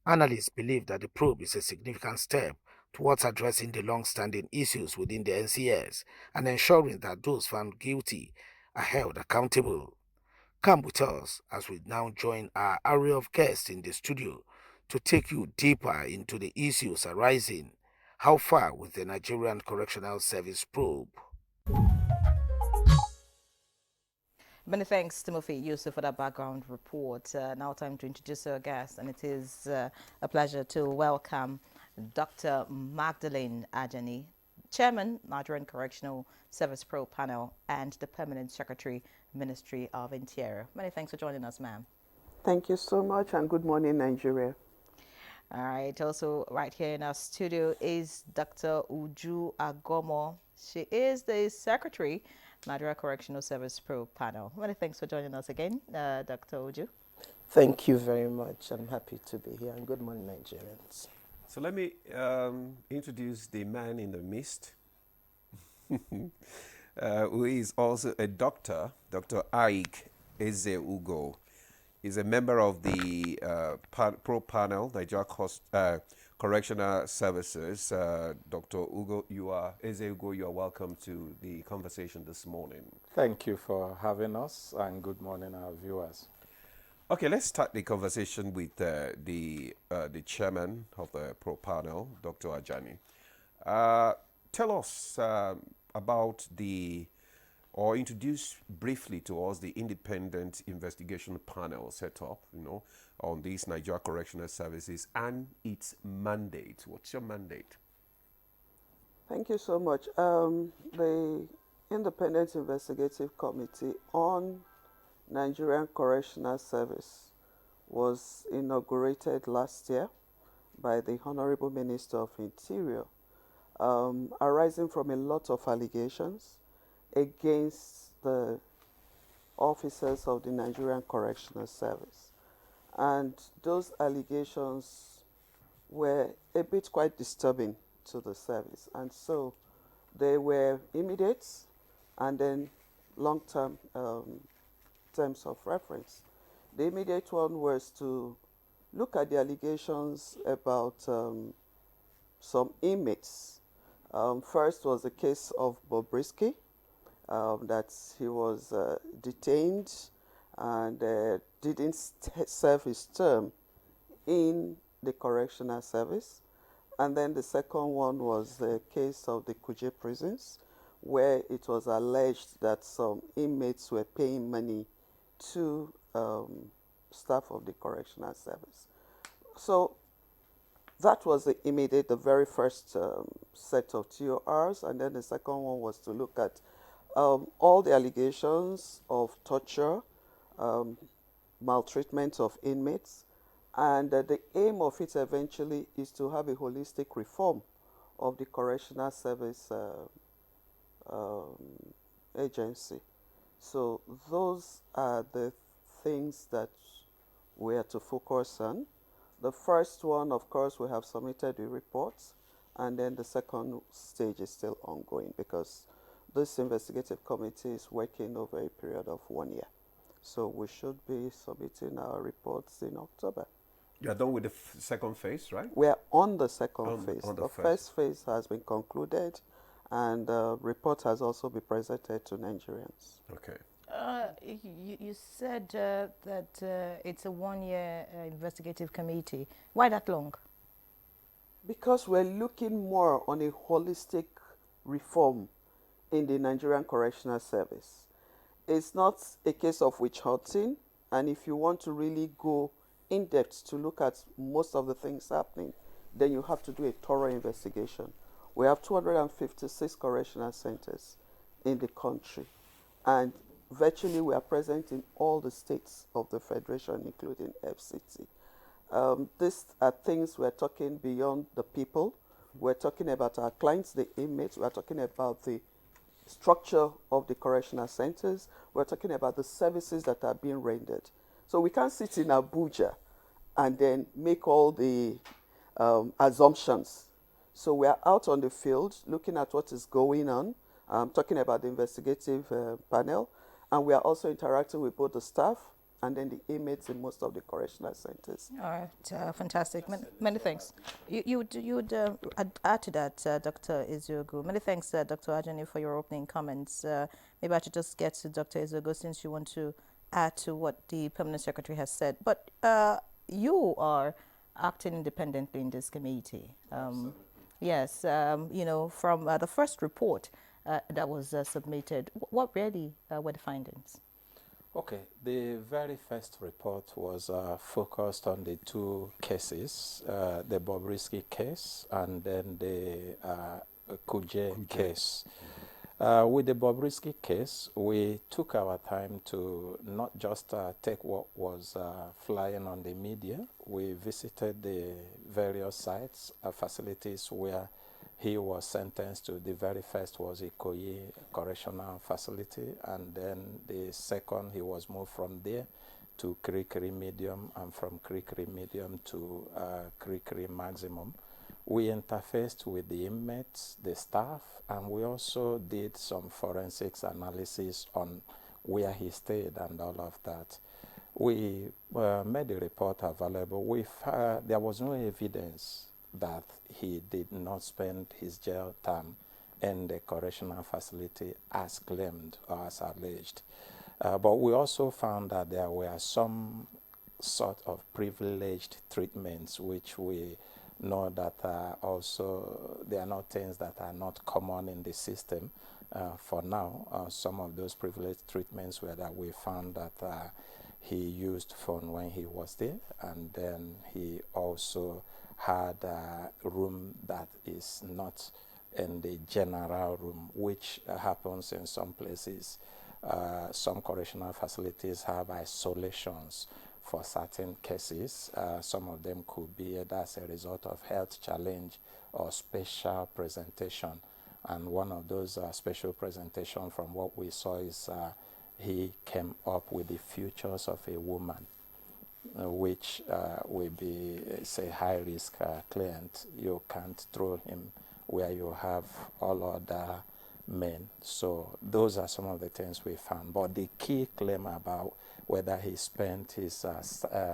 [SPEAKER 7] Analysts believe that the probe is a significant step towards addressing the long-standing issues within the NCS and ensuring that those found guilty are held accountable. Come with us as we now join our array of guests in the studio to take you deeper into the issues arising. How far with the Nigerian Correctional Service probe?
[SPEAKER 3] Many thanks, Timothy Yusuf, for that background report. Now time to introduce our guest, and it is a pleasure to welcome Dr. Magdalene Ajani, Chairman, Nigerian Correctional Service Pro Panel, and the Permanent Secretary, Ministry of Interior. Many thanks for joining us, ma'am.
[SPEAKER 8] Thank you so much, and good morning, Nigeria.
[SPEAKER 3] All right. Also, right here in our studio is Dr. Uju Agomo. She is the Secretary, Nigeria Correctional Service Pro Panel. Many thanks for joining us again, Dr. Uju.
[SPEAKER 15] Thank you very much. I'm happy to be here, and good morning, Nigerians.
[SPEAKER 2] So let me introduce the man in the midst, who is also a doctor, Dr. Ike Eze-Ugo. He's a member of the Pro Panel, Nigeria Correctional Services. Dr. Eze-Ugo, you are welcome to the conversation this morning.
[SPEAKER 26] Thank you for having us, and good morning, our viewers.
[SPEAKER 2] Okay, let's start the conversation with the chairman of the Pro Panel, Dr. Ajani. Tell us about or introduce briefly to us the independent investigation panel set up, on these Nigeria Correctional Services and its mandate. What's your mandate?
[SPEAKER 8] Thank you so much. The Independent Investigative Committee on Nigerian Correctional Service was inaugurated last year by the Honorable Minister of Interior, arising from a lot of allegations against the officers of the Nigerian Correctional Service. And those allegations were a bit quite disturbing to the service. And so they were immediate, and then long-term terms of reference. The immediate one was to look at the allegations about some inmates. First was the case of Bobrisky, that he was detained and didn't serve his term in the correctional service. And then the second one was the case of the Kuje prisons, where it was alleged that some inmates were paying money to staff of the correctional service. So that was the very first set of TORs, and then the second one was to look at all the allegations of torture, maltreatment of inmates, and the aim of it eventually is to have a holistic reform of the correctional service agency. So those are the things that we are to focus on. The first one, of course, we have submitted the reports, and then the second stage is still ongoing because this investigative committee is working over a period of 1 year. So we should be submitting our reports in October.
[SPEAKER 2] You are done with the second phase, right?
[SPEAKER 8] We are on the second phase.
[SPEAKER 2] On
[SPEAKER 8] the first phase has been concluded, and the report has also been presented to Nigerians.
[SPEAKER 2] Okay.
[SPEAKER 3] You said that it's a 1 year investigative committee. Why that long?
[SPEAKER 8] Because we're looking more on a holistic reform in the Nigerian Correctional Service. It's not a case of witch hunting, and if you want to really go in depth to look at most of the things happening, then you have to do a thorough investigation. We have 256 correctional centers in the country, and virtually we are present in all the states of the Federation, including FCT. These are things we're talking beyond the people. We're talking about our clients, the inmates. We're talking about the structure of the correctional centers. We're talking about the services that are being rendered. So we can't sit in Abuja and then make all the assumptions. So we are out on the field looking at what is going on, talking about the investigative panel, and we are also interacting with both the staff and then the inmates in most of the correctional centers.
[SPEAKER 3] All right, fantastic. Many thanks. You would add to that, Dr. Ezeogo. Many thanks, Dr. Ajani, for your opening comments. Maybe I should just get to Dr. Ezeogo since you want to add to what the Permanent Secretary has said. But you are acting independently in this committee. Yes, you know, from the first report that was submitted, what really were the findings?
[SPEAKER 26] Okay, the very first report was focused on the two cases, the Bobrisky case and then the Kuje case. With the Bobrisky case, we took our time to not just take what was flying on the media. We visited the various sites, facilities where he was sentenced to. The very first was Ikoyi Correctional Facility, and then the second he was moved from there to Kirikiri Medium, and from Kirikiri Medium to Kirikiri Maximum. We interfaced with the inmates, the staff, and we also did some forensics analysis on where he stayed and all of that. We made the report available. There was no evidence that he did not spend his jail term in the correctional facility as claimed or as alleged. But we also found that there were some sort of privileged treatments which we know that also they are not things that are not common in the system for now. Some of those privileged treatments were that we found that he used phone when he was there, and then he also had a room that is not in the general room, which happens in some places. Some correctional facilities have isolations for certain cases. Some of them could be as a result of health challenge or special presentation. And one of those special presentation from what we saw is he came up with the features of a woman, which will be, say, high-risk client. You can't throw him where you have all other men. So those are some of the things we found. But the key claim about whether he spent his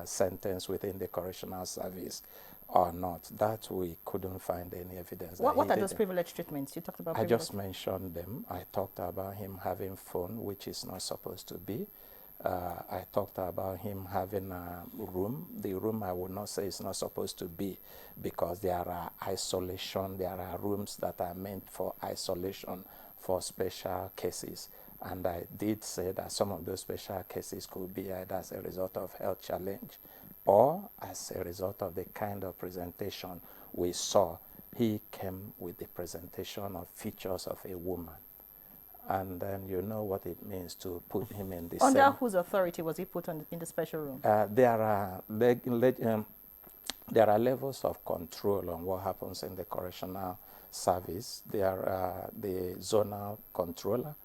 [SPEAKER 26] sentence within the correctional service or not, that we couldn't find any evidence.
[SPEAKER 3] What are those privileged treatments? You talked about
[SPEAKER 26] I just mentioned them. I talked about him having phone, which is not supposed to be. I talked about him having a room. The room I would not say is not supposed to be, because there are isolation, there are rooms that are meant for isolation for special cases. And I did say that some of those special cases could be either as a result of health challenge or as a result of the kind of presentation we saw. He came with the presentation of features of a woman. And then you know what it means to put him in the
[SPEAKER 3] Under whose authority was he put in the special room?
[SPEAKER 26] There are levels of control on what happens in the correctional service. There are the zonal controller,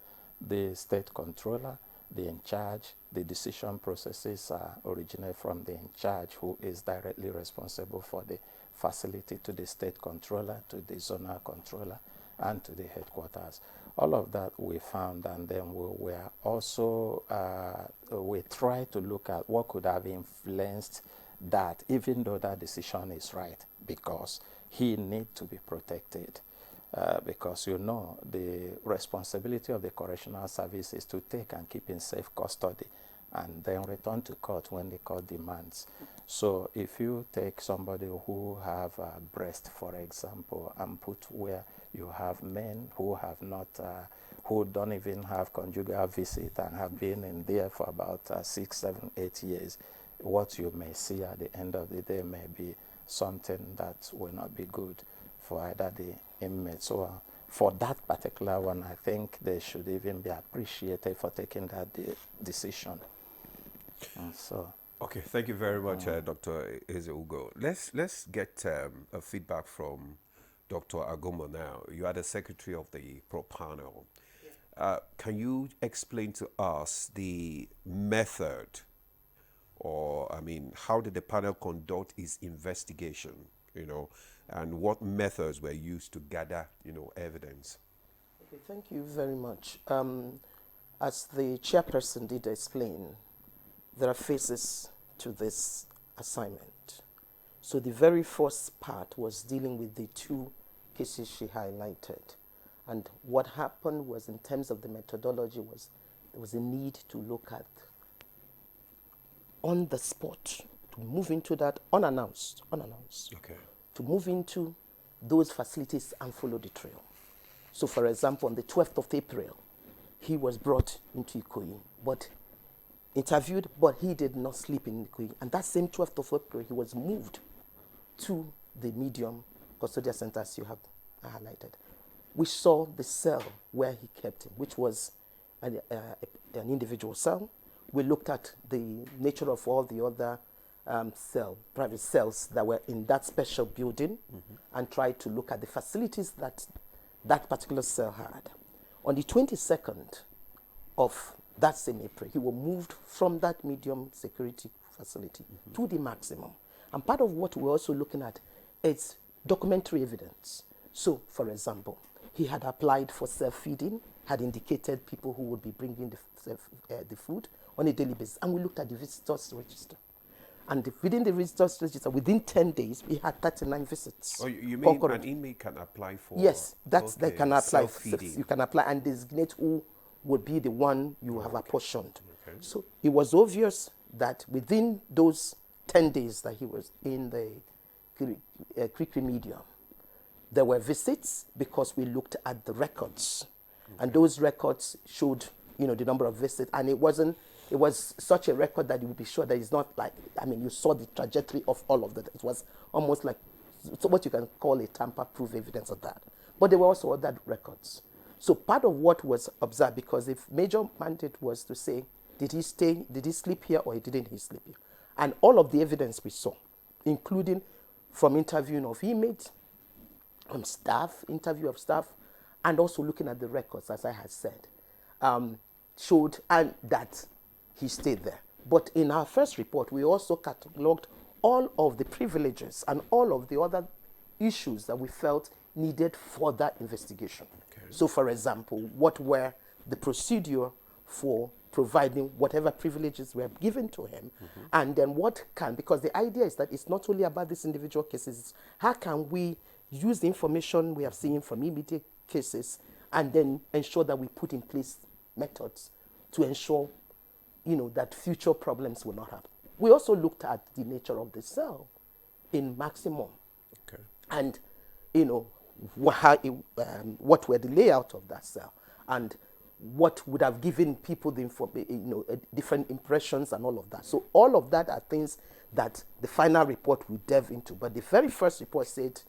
[SPEAKER 26] the state controller, the in charge. The decision processes originate from the in charge, who is directly responsible for the facility, to the state controller, to the zonal controller, and to the headquarters. All of that we found, and then we were also, we tried to look at what could have influenced that, even though that decision is right, because he needs to be protected. Because, you know, the responsibility of the correctional service is to take and keep in safe custody and then return to court when the court demands. So if you take somebody who have a breast, for example, and put where you have men who have not, who don't even have conjugal visit and have been in there for about 6, 7, 8 years, what you may see at the end of the day may be something that will not be good for either the inmate. So for that particular one, I think they should even be appreciated for taking that decision. So.
[SPEAKER 2] Okay, thank you very much, Dr. Eze-Ugo. Let's get a feedback from Dr. Agomo now. You are the secretary of the pro panel. Can you explain to us the method, or I mean, how did the panel conduct its investigation, you know, and what methods were used to gather, you know, evidence?
[SPEAKER 15] Okay, thank you very much. As the chairperson did explain, there are phases to this assignment. So the very first part was dealing with the 2 cases she highlighted. And what happened was, in terms of the methodology, was there was a need to look at on the spot, to move into that unannounced,
[SPEAKER 2] okay,
[SPEAKER 15] to move into those facilities and follow the trail. So for example, on the 12th of April, he was brought into Ikoyi, but interviewed, but he did not sleep in Ikoyi. And that same 12th of April, he was moved to the medium custodial center, as you have highlighted. We saw the cell where he kept him, which was an individual cell. We looked at the nature of all the other private cells that were in that special building, and tried to look at the facilities that that particular cell had. On the 22nd of that same April, he was moved from that medium security facility to the maximum. And part of what we're also looking at is documentary evidence. So, for example, he had applied for self-feeding, had indicated people who would be bringing the food on a daily basis. And we looked at the visitors register. And within the visitors register, within 10 days, we had 39 visits.
[SPEAKER 2] Oh, you mean an inmate can apply for?
[SPEAKER 15] Yes, that's
[SPEAKER 2] okay,
[SPEAKER 15] they can apply.
[SPEAKER 2] Self-feeding.
[SPEAKER 15] You can apply and designate who would be the one you have apportioned.
[SPEAKER 2] Okay.
[SPEAKER 15] So it was obvious that within those 10 days that he was in the Krikri medium, there were visits, because we looked at the records. Okay. And those records showed, you know, the number of visits, and it was such a record that you would be sure that it's not like, I mean, you saw the trajectory of all of that. It was almost like what you can call a tamper-proof evidence of that. But there were also other records. So part of what was observed, because the major mandate was to say, did he sleep here or didn't he sleep here? And all of the evidence we saw, including from interviewing of inmates, from staff, interview of staff, and also looking at the records, as I had said, showed that he stayed there. But in our first report, we also catalogued all of the privileges and all of the other issues that we felt needed further investigation.
[SPEAKER 2] Okay.
[SPEAKER 15] So, for example, what were the procedure for providing whatever privileges were given to him, and then what can, because the idea is that it's not only about these individual cases, it's how can we use the information we have seen from immediate cases and then ensure that we put in place methods to ensure, that future problems will not happen. We also looked at the nature of the cell in maximum.
[SPEAKER 2] Okay.
[SPEAKER 15] And, what were the layout of that cell, and what would have given people the different impressions and all of that. So all of that are things that the final report will delve into. But the very first report said,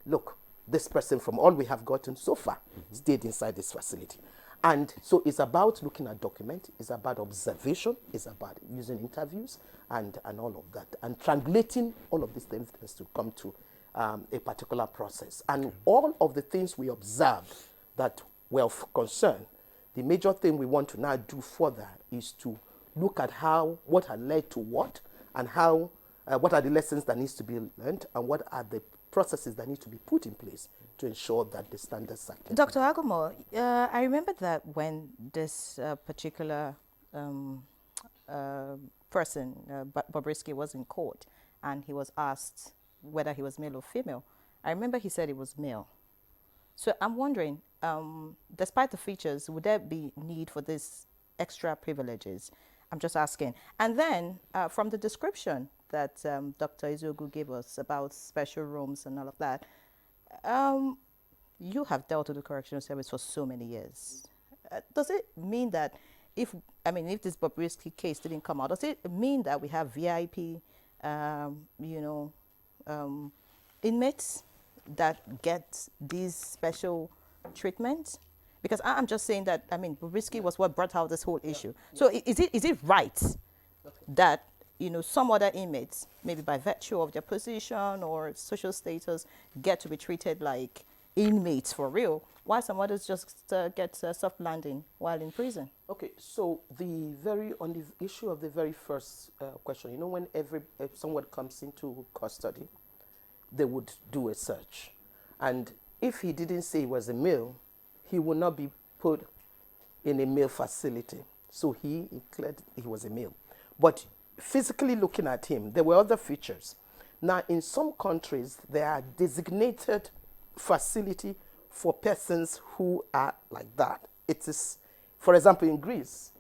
[SPEAKER 15] look, this person, from all we have gotten so far, stayed inside this facility. And so it's about looking at documents, it's about observation, it's about using interviews and all of that, and translating all of these things to come to a particular process. And all of the things we observed that were of concern, the major thing we want to now do further is to look at what had led to what, and how, what are the lessons that needs to be learned, and what are the processes that need to be put in place to ensure that the standards are kept.
[SPEAKER 3] Dr. Agomo, I remember that when this particular person, Bobrisky, was in court and he was asked whether he was male or female, I remember he said he was male. So I'm wondering, despite the features, would there be need for this extra privileges? I'm just asking. And then from the description that Dr. Ezeogu gave us about special rooms and all of that, you have dealt with the correctional service for so many years. Does it mean that if this Bobrisky case didn't come out, does it mean that we have VIP, inmates that get these special treatments? Because I'm just saying that, Bobrisky was what brought out this whole issue. So is it right that, some other inmates, maybe by virtue of their position or social status, get to be treated like inmates for real, while some others just get soft landing while in prison?
[SPEAKER 15] Okay, so on the issue of the very first question, when if someone comes into custody, they would do a search. And if he didn't say he was a male, he would not be put in a male facility. So he declared he was a male. But physically looking at him, there were other features. Now, in some countries, there are designated facility for persons who are like that. It is, for example, in Greece,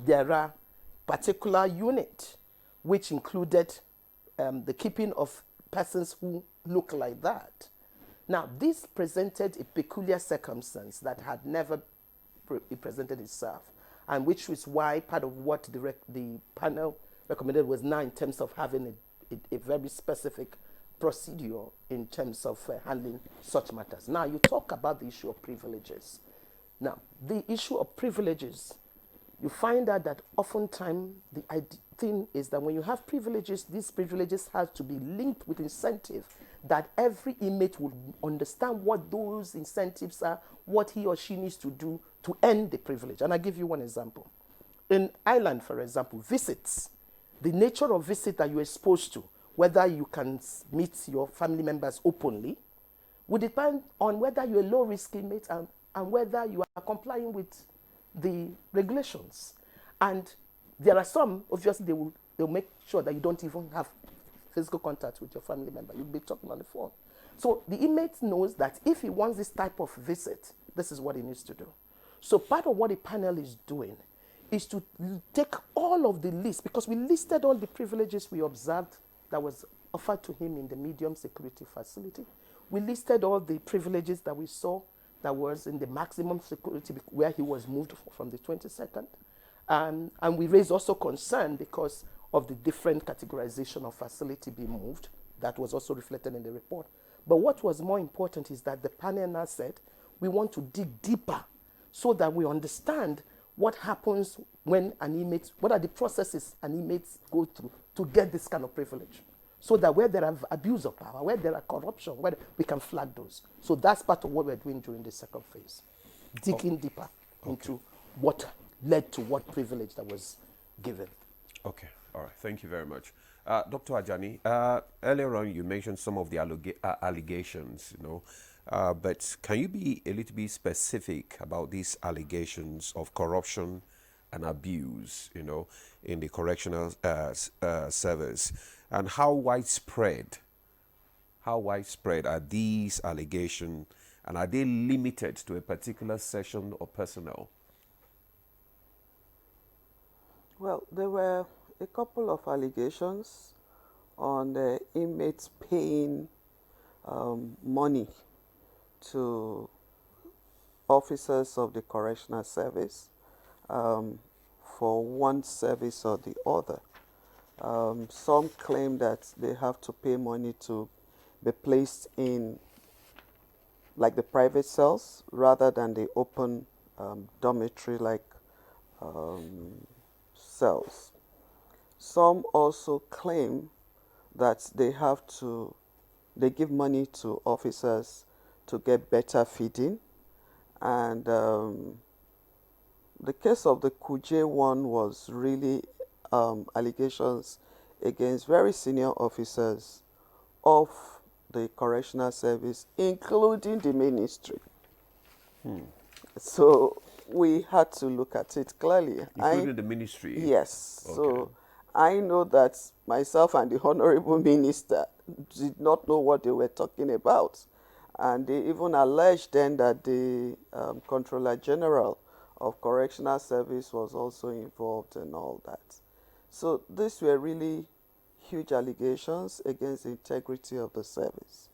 [SPEAKER 15] there are particular unit which included the keeping of persons who look like that. Now, this presented a peculiar circumstance that had never presented itself, and which was why part of what the panel recommended was now in terms of having a very specific procedure in terms of handling such matters. Now, you talk about the issue of privileges. Now, the issue of privileges, you find out that oftentimes the thing is that when you have privileges, these privileges have to be linked with incentive, that every inmate will understand what those incentives are, what he or she needs to do to earn the privilege. And I'll give you one example. In Ireland, for example, visits, the nature of visit that you're exposed to, whether you can meet your family members openly, would depend on whether you're a low-risk inmate and whether you are complying with the regulations. And there are some, obviously, they'll make sure that you don't even have physical contact with your family member. You'll be talking on the phone. So the inmate knows that if he wants this type of visit, this is what he needs to do. So part of what the panel is doing is to take all of the list, because we listed all the privileges we observed that was offered to him in the medium security facility. We listed all the privileges that we saw that was in the maximum security where he was moved from the 22nd. And we raised also concern because of the different categorization of facility being moved. That was also reflected in the report. But what was more important is that the panel now said, we want to dig deeper so that we understand what happens when an inmate, what are the processes an inmate go through to get this kind of privilege. So that where there are abuse of power, where there are corruption, where we can flag those. So that's part of what we're doing during the second phase. Digging deeper into what led to what privilege that was given.
[SPEAKER 2] Okay, all right, thank you very much. Dr. Ajani, earlier on you mentioned some of the allegations, But can you be a little bit specific about these allegations of corruption and abuse, in the correctional service, and how widespread are these allegations, and are they limited to a particular section or personnel?
[SPEAKER 8] Well, there were a couple of allegations on the inmates paying money to officers of the correctional service for one service or the other. Some claim that they have to pay money to be placed in like the private cells rather than the open dormitory like cells. Some also claim that they give money to officers to get better feeding. And the case of the Kuje one was really allegations against very senior officers of the correctional service, including the ministry. So we had to look at it clearly.
[SPEAKER 2] Including the ministry?
[SPEAKER 8] Yes.
[SPEAKER 2] Okay.
[SPEAKER 8] So I know that myself and the Honorable Minister did not know what they were talking about. And they even alleged then that the Controller General of Correctional Service was also involved and all that. So these were really huge allegations against the integrity of the service.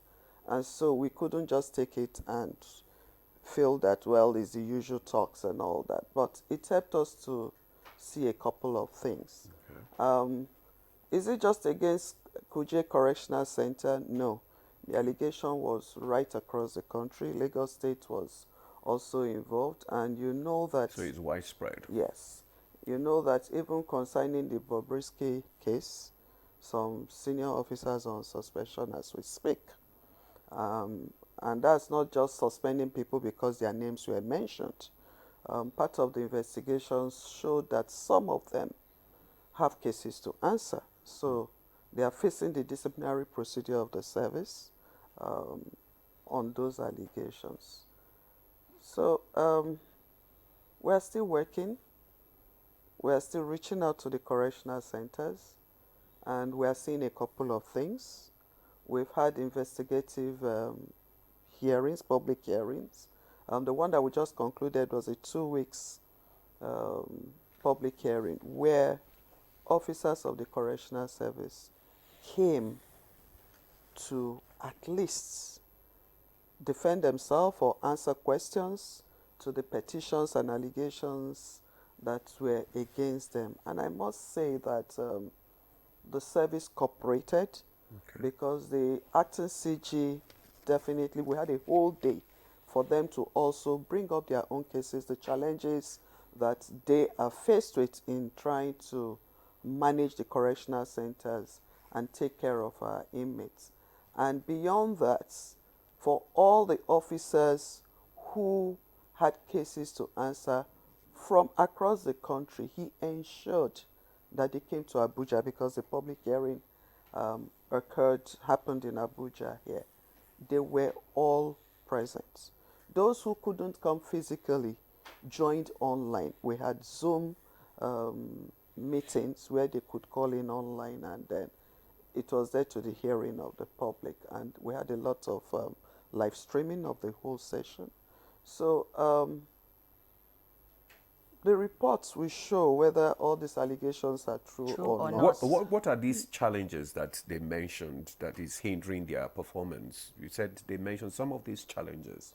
[SPEAKER 8] And so we couldn't just take it and feel that, well, it's the usual talks and all that. But it helped us to see a couple of things. Okay. Is it just against Kuje Correctional Center? No. The allegation was right across the country. Lagos State was also involved, and you know that...
[SPEAKER 2] So it's widespread.
[SPEAKER 8] Yes. You know that even concerning the Bobrisky case, some senior officers are on suspension as we speak. And that's not just suspending people because their names were mentioned. Part of the investigations showed that some of them have cases to answer. So they are facing the disciplinary procedure of the service on those allegations. So we're still working. We're still reaching out to the correctional centers, and we're seeing a couple of things. We've had investigative hearings, public hearings. The one that we just concluded was a 2 weeks public hearing where officers of the correctional service came to at least defend themselves or answer questions to the petitions and allegations that were against them. And I must say that the service cooperated, because the acting CG definitely, we had a whole day for them to also bring up their own cases, the challenges that they are faced with in trying to manage the correctional centers and take care of our inmates. And beyond that, for all the officers who had cases to answer from across the country, he ensured that they came to Abuja, because the public hearing happened in Abuja here. They were all present. Those who couldn't come physically joined online. We had Zoom meetings where they could call in online, and then it was there to the hearing of the public. And we had a lot of live streaming of the whole session. So the reports will show whether all these allegations are true or not.
[SPEAKER 2] What are these challenges that they mentioned that is hindering their performance? You said they mentioned some of these challenges.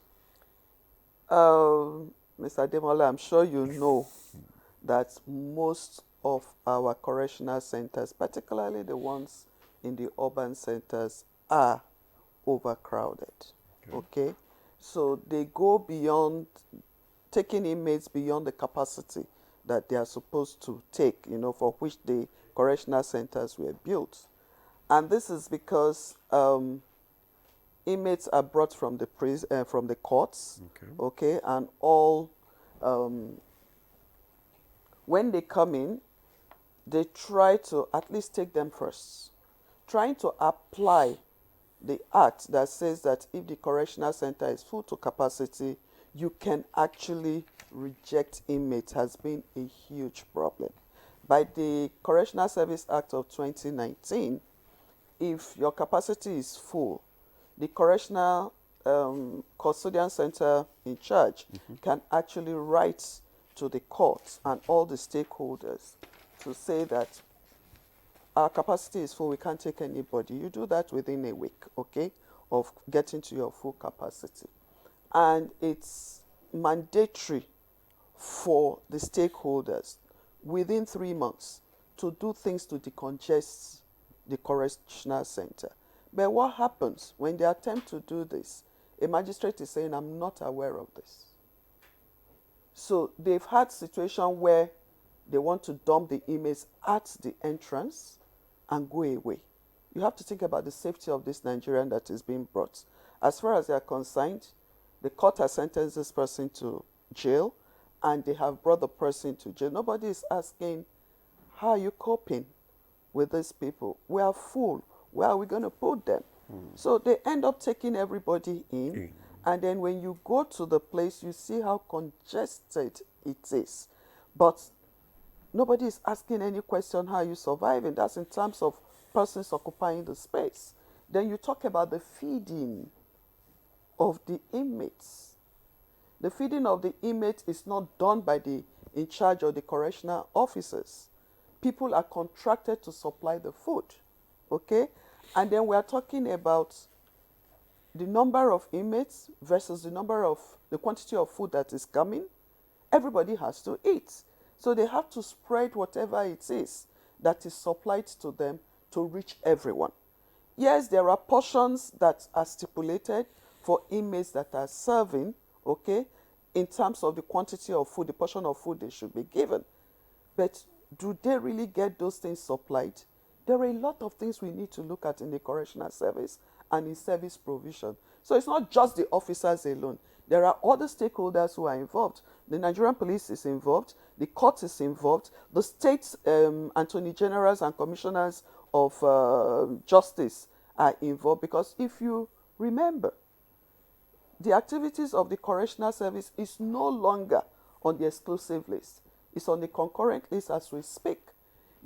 [SPEAKER 8] Mr. Demola, I'm sure you know that most of our correctional centers, particularly the ones in the urban centers, are overcrowded. Okay? So they go beyond taking inmates beyond the capacity that they are supposed to take, for which the correctional centers were built. And this is because inmates are brought from the from the courts, okay, and all when they come in, they try to at least take them first, trying to apply the act that says that if the correctional center is full to capacity, you can actually reject inmates has been a huge problem. By the Correctional Service Act of 2019, if your capacity is full, the correctional custodian center in charge can actually write to the courts and all the stakeholders to say that our capacity is full, we can't take anybody. You do that within a week, okay, of getting to your full capacity. And it's mandatory for the stakeholders within 3 months to do things to decongest the correctional center. But what happens when they attempt to do this? A magistrate is saying, I'm not aware of this. So they've had situations where they want to dump the inmates at the entrance and go away. You have to think about the safety of this Nigerian that is being brought. As far as they are concerned, the court has sentenced this person to jail and they have brought the person to jail. Nobody is asking, how are you coping with these people? We are full. Where are we going to put them? So they end up taking everybody in. And then when you go to the place, you see how congested it is. But nobody is asking any question, how are you surviving? That's in terms of persons occupying the space. Then you talk about the feeding of the inmates. The feeding of the inmates is not done by the in charge of the correctional officers. People are contracted to supply the food, okay? And then we are talking about the number of inmates versus the quantity of food that is coming. Everybody has to eat. So they have to spread whatever it is that is supplied to them to reach everyone. Yes, there are portions that are stipulated for inmates that are serving, okay, in terms of the quantity of food, the portion of food they should be given. But do they really get those things supplied? There are a lot of things we need to look at in the correctional service and in service provision. So it's not just the officers alone. There are other stakeholders who are involved. The Nigerian police is involved, the court is involved, the state attorney generals and commissioners of justice are involved, because if you remember, the activities of the correctional service is no longer on the exclusive list. It's on the concurrent list as we speak.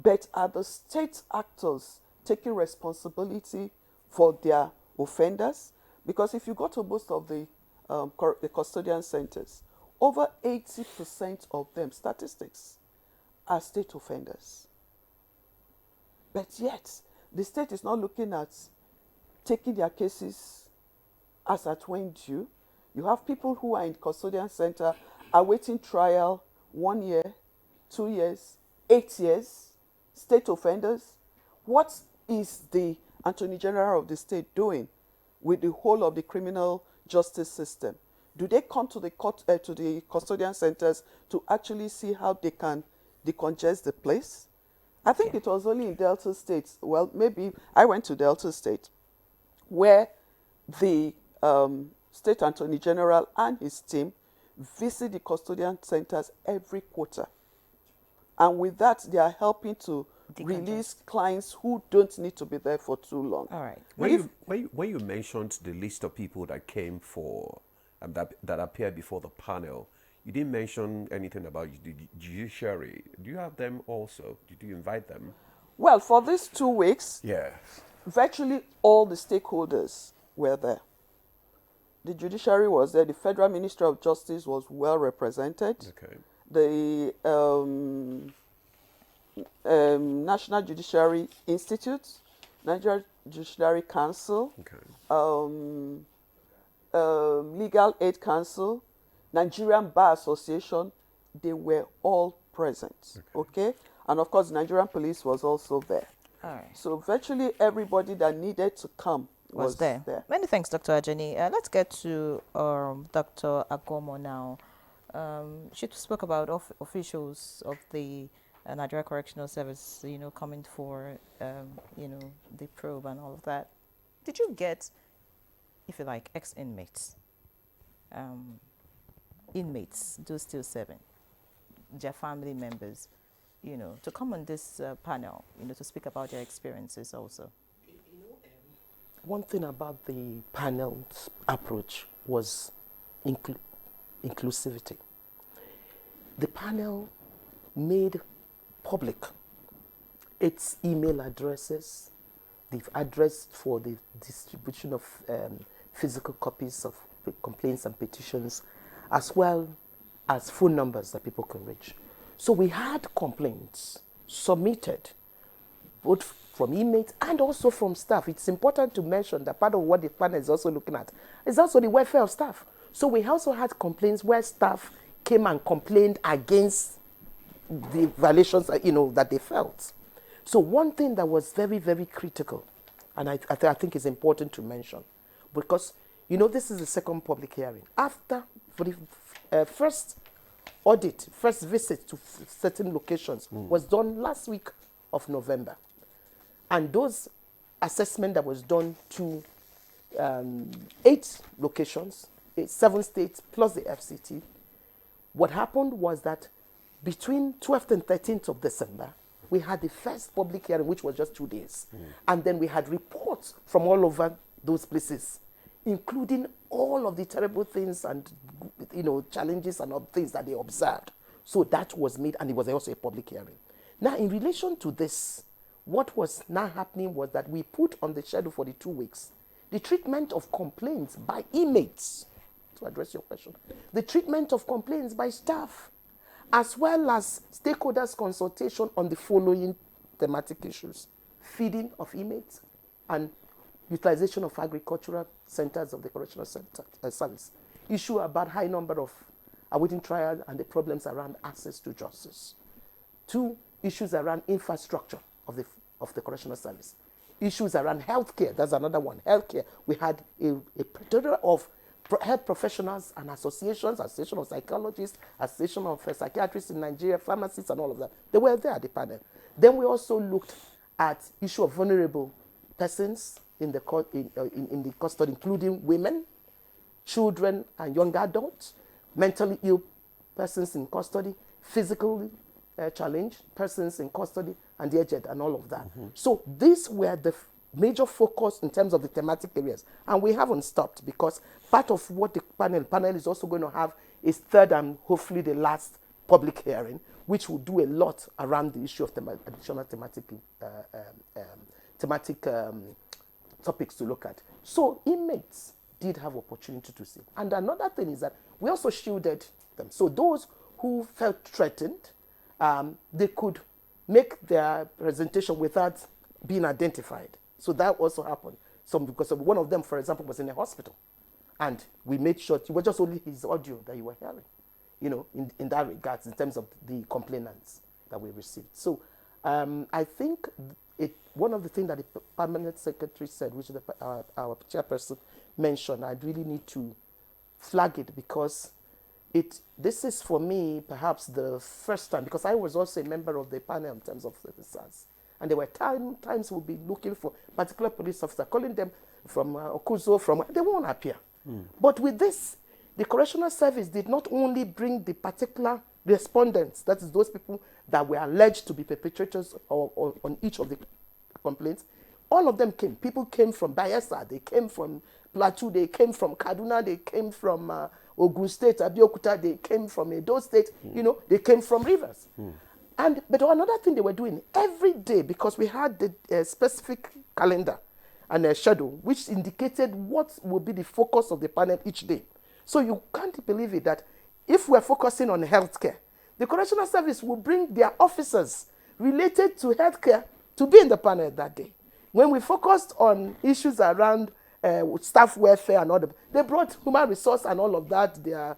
[SPEAKER 8] But are the state actors taking responsibility for their offenders? Because if you go to most of the custodian centers, over 80% of them, statistics, are state offenders. But yet, the state is not looking at taking their cases as at when due. You have people who are in custodian center awaiting trial 1 year, 2 years, 8 years, state offenders. What is the Attorney General of the state doing with the whole of the criminal justice system? Do they come to the court, to the custodian centers to actually see how they can decongest the place? I think it was only in Delta State, well, maybe I went to Delta State, where the State Attorney General and his team visit the custodian centers every quarter. And with that, they are helping to release clients who don't need to be there for too long.
[SPEAKER 3] All right.
[SPEAKER 2] When you mentioned the list of people that came for, that appeared before the panel, you didn't mention anything about the judiciary. Do you have them also? Did you invite them?
[SPEAKER 8] Well, for these 2 weeks,
[SPEAKER 2] yeah,
[SPEAKER 8] virtually all the stakeholders were there. The judiciary was there. The Federal Ministry of Justice was well represented.
[SPEAKER 2] Okay.
[SPEAKER 8] The National Judiciary Institute, Nigeria Judiciary Council,
[SPEAKER 2] okay.
[SPEAKER 8] Legal Aid Council, Nigerian Bar Association, they were all present, okay? And of course, the Nigerian police was also there.
[SPEAKER 3] All right.
[SPEAKER 8] So virtually everybody that needed to come was there.
[SPEAKER 3] Many thanks, Dr. Ajani. Let's get to Dr. Agomo now. She spoke about officials of the Nigeria Correctional Service, coming for, the probe and all of that. Did you get, if you like, ex-inmates, inmates, those still serving, their family members, to come on this panel, to speak about their experiences also?
[SPEAKER 15] One thing about the panel's approach was inclusivity. The panel made public its email addresses, the address for the distribution of physical copies of complaints and petitions, as well as phone numbers that people can reach. So we had complaints submitted, both from inmates and also from staff. It's important to mention that part of what the panel is also looking at is also the welfare of staff. So we also had complaints where staff came and complained against the violations that they felt. So one thing that was very, very critical, and I think is important to mention, because this is the second public hearing. After, for the first audit, first visit to certain locations was done last week of November. And those assessment that was done to 8 locations, 7 states plus the FCT, what happened was that between 12th and 13th of December, we had the first public hearing, which was just 2 days. And then we had reports from all over those places, including all of the terrible things and challenges and other things that they observed. So that was made, and it was also a public hearing. Now, in relation to this, what was now happening was that we put on the schedule for the 2 weeks the treatment of complaints by inmates, to address your question, the treatment of complaints by staff, as well as stakeholders' consultation on the following thematic issues: feeding of inmates and utilization of agricultural centers of the correctional service, issue about high number of awaiting trial and the problems around access to justice. 2, issues around infrastructure of the correctional service, issues around healthcare. That's another one. Healthcare. We had a plethora of health professionals and associations, Association of Psychologists, Association of Psychiatrists in Nigeria, pharmacists, and all of that. They were there at the panel. Then we also looked at issue of vulnerable persons in the custody, including women, children, and young adults, mentally ill persons in custody, physically challenged persons in custody, and the aged, and all of that. So these were the major focus in terms of the thematic areas. And we haven't stopped, because part of what the panel is also going to have is third and hopefully the last public hearing, which will do a lot around the issue of additional thematic topics to look at. So inmates did have opportunity to see. And another thing is that we also shielded them. So those who felt threatened, they could make their presentation without being identified. So that also happened. Because one of them, for example, was in a hospital. And we made sure it was just only his audio that you were hearing, in that regard, in terms of the complainants that we received. So I think one of the things that the permanent secretary said, which our chairperson mentioned, I really need to flag it, because this is for me perhaps the first time, because I was also a member of the panel in terms of the SARS. And there were times we'll be looking for particular police officer, calling them from Okuzo, they won't appear. But with this, the correctional service did not only bring the particular respondents, that is those people that were alleged to be perpetrators on each of the complaints. All of them came. People came from Bayelsa, they came from Plateau, they came from Kaduna, they came from Ogun State, Abeokuta, they came from Edo State, they came from Rivers. But another thing they were doing every day, because we had the specific calendar and a schedule which indicated what would be the focus of the panel each day. So you can't believe it that if we're focusing on healthcare, the correctional service will bring their officers related to healthcare to be in the panel that day. When we focused on issues around staff welfare and all that, they brought human resource and all of that, their,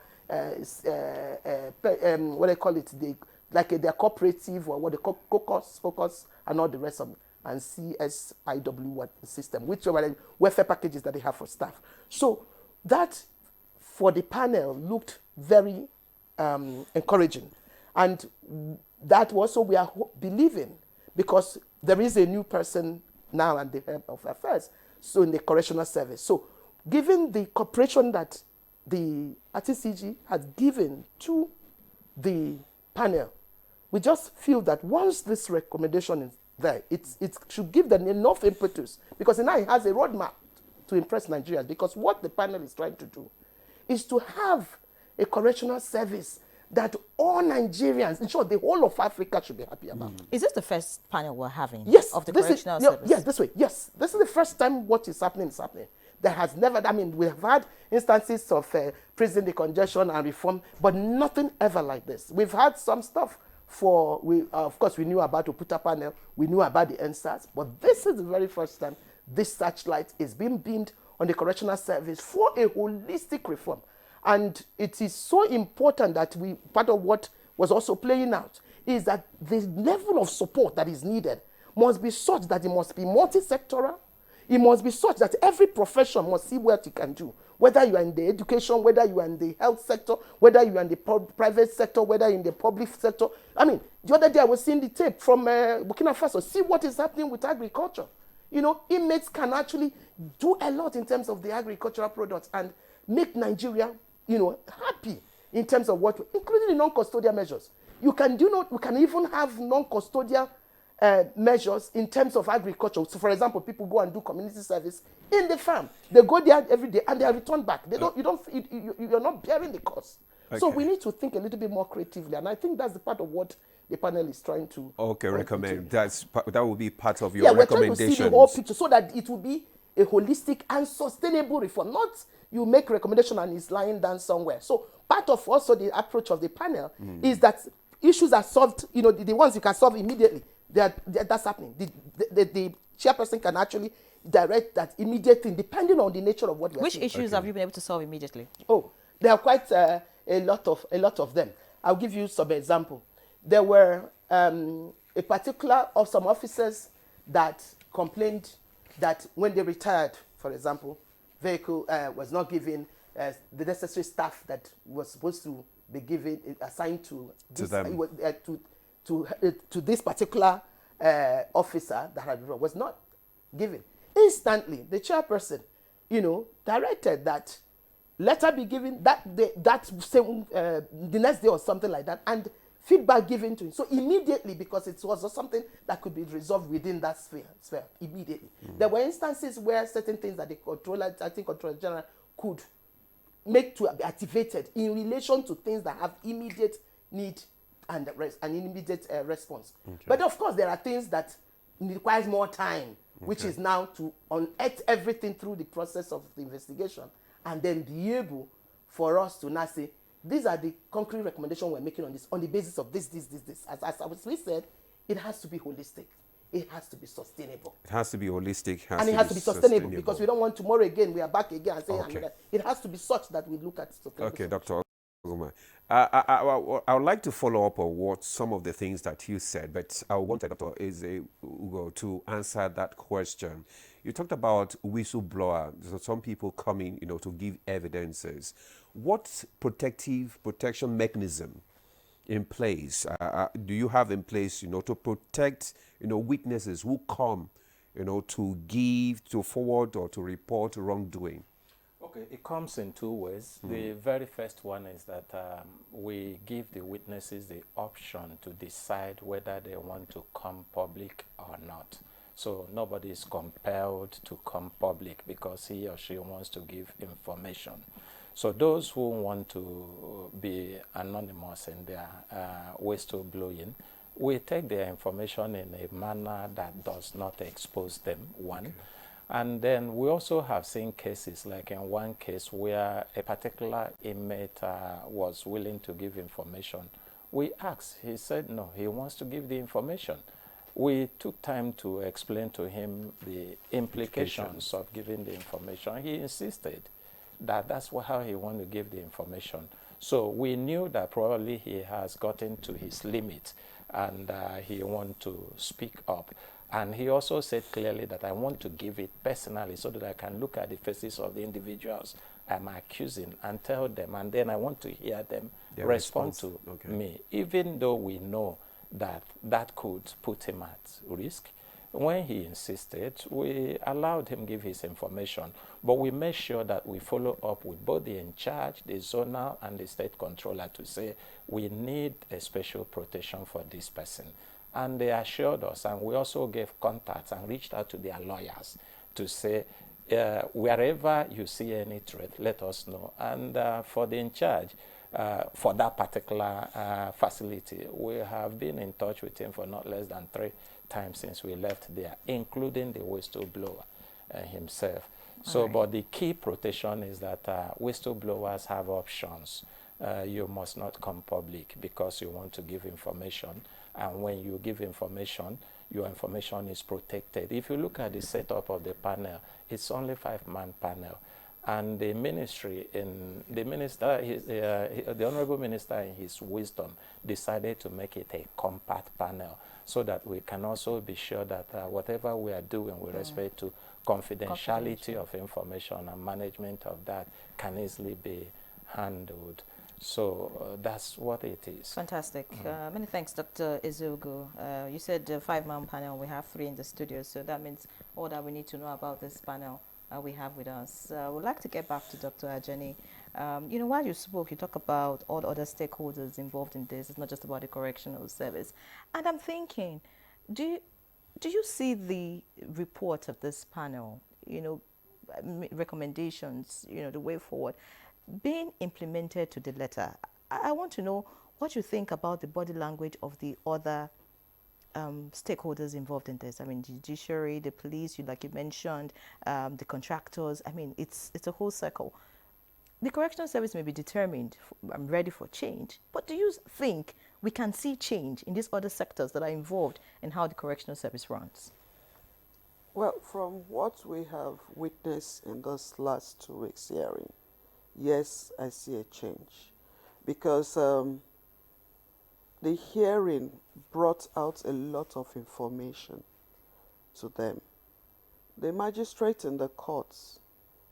[SPEAKER 15] what they call it, their cooperative or what they call focus and all the rest of it, and CSIW system, which are the welfare packages that they have for staff. So that for the panel looked very encouraging. And that also we are believing, because there is a new person now at the head of affairs, so in the correctional service. So given the cooperation that the RTCG has given to the panel, we just feel that once this recommendation is there, it should give them enough impetus, because now it has a roadmap to impress Nigerians, because what the panel is trying to do is to have a correctional service that all Nigerians, in short, the whole of Africa should be happy about.
[SPEAKER 3] Is this the first panel we're having of the
[SPEAKER 15] this
[SPEAKER 3] correctional
[SPEAKER 15] is,
[SPEAKER 3] service?
[SPEAKER 15] Yes, this way. Yes, this is the first time what is happening is happening. There has never, I mean, we have had instances of prison decongestion and reform, but nothing ever like this. We've had some stuff of course, we knew about Oputa panel, we knew about the NSAS, but this is the very first time this searchlight is being beamed on the correctional service for a holistic reform. And it is so important that part of what was also playing out is that the level of support that is needed must be such that it must be multi-sectoral. It must be such that every profession must see what it can do. Whether you are in the education, whether you are in the health sector, whether you are in the private sector, whether in the public sector. I mean, the other day I was seeing the tape from Burkina Faso. See what is happening with agriculture. You know, inmates can actually do a lot in terms of the agricultural products and make Nigeria, you know, happy in terms of what, including the non-custodial measures. We can even have non-custodial measures in terms of agriculture. So, for example, people go and do community service in the farm. They go there every day and they are returned back. You're not bearing the cost. Okay. So we need to think a little bit more creatively, and I think that's the part of what the panel is trying to. Okay,
[SPEAKER 2] recommend. That will be part of your recommendations.
[SPEAKER 15] We're trying to see the whole picture so that it will be a holistic and sustainable reform. Not you make recommendation and it's lying down somewhere. So part of also the approach of the panel is that issues are solved. You know, the ones you can solve immediately. That's happening. The chairperson can actually direct that immediate thing, depending on the nature of what we're seeing.
[SPEAKER 3] Which issues have you been able to solve immediately?
[SPEAKER 15] Oh, there are quite a lot of them. I'll give you some example. There were some officers that complained that when they retired, for example, vehicle was not given the necessary staff that was supposed to be given, assigned to them. To this particular officer that was not given. Instantly, the chairperson, you know, directed that letter be given the next day or something like that, and feedback given to him. So immediately, because it was something that could be resolved within that sphere immediately. There were instances where certain things that the Controller General could make to be activated in relation to things that have immediate need and an immediate response. Okay. But of course, there are things that requires more time, which is now to unearth everything through the process of the investigation, and then be able for us to now say, these are the concrete recommendations we're making on this, on the basis of this. As we said, it has to be holistic. It has to be sustainable.
[SPEAKER 2] It has to be holistic.
[SPEAKER 15] And it has to be sustainable, because we don't want tomorrow again, we are back again and saying, it has to be such that we look at sustainability.
[SPEAKER 2] Okay, Dr. I would like to follow up on what some of the things that you said, but I want Dr. Ugo to answer that question. You talked about whistleblower, so some people coming, you know, to give evidences. What protection mechanism in place do you have in place, you know, to protect, you know, witnesses who come, you know, to give, to forward, or to report wrongdoing?
[SPEAKER 26] Okay, it comes in two ways. The very first one is that we give the witnesses the option to decide whether they want to come public or not. So nobody is compelled to come public because he or she wants to give information. So those who want to be anonymous in their whistleblowing, we take their information in a manner that does not expose them, one. Okay. And then we also have seen cases, like in one case where a particular inmate was willing to give information. We asked, he said no, he wants to give the information. We took time to explain to him the implications of giving the information. He insisted that that's how he wanted to give the information. So we knew that probably he has gotten to his limit and he wants to speak up. And he also said clearly that I want to give it personally so that I can look at the faces of the individuals I'm accusing and tell them, and then I want to hear them respond to me, even though we know that that could put him at risk. When he insisted, we allowed him give his information, but we made sure that we follow up with both the in charge, the zonal, and the state controller to say we need a special protection for this person. And they assured us, and we also gave contacts and reached out to their lawyers to say wherever you see any threat, let us know. And for the in charge, for that particular facility, we have been in touch with him for not less than 3 times since we left there, including the whistleblower himself. So, but the key protection is that whistleblowers have options. You must not come public because you want to give information. And when you give information, your information is protected. If you look at the setup of the panel, it's only 5-man panel. And the ministry, the honorable minister in his wisdom decided to make it a compact panel so that we can also be sure that whatever we are doing with respect to confidentiality of information and management of that can easily be handled. So that's what it is.
[SPEAKER 3] Fantastic. Many thanks, Dr. Ezeogo. You said 5-man panel. We have 3 in the studio, so that means all that we need to know about this panel we have with us. We'd like to get back to Dr. Ajani. You know, while you spoke, you talk about all the other stakeholders involved in this. It's not just about the correctional service. And I'm thinking, do you see the report of this panel, you know, recommendations, you know, the way forward, being implemented to the letter? I want to know what you think about the body language of the other stakeholders involved in this. I mean, the judiciary, the police, like you mentioned, the contractors. I mean, it's a whole circle. The correctional service may be determined, I'm ready for change, but do you think we can see change in these other sectors that are involved in how the correctional service runs?
[SPEAKER 8] Well, from what we have witnessed in this last 2 weeks hearing, yes, I see a change, because the hearing brought out a lot of information to them. The magistrate in the courts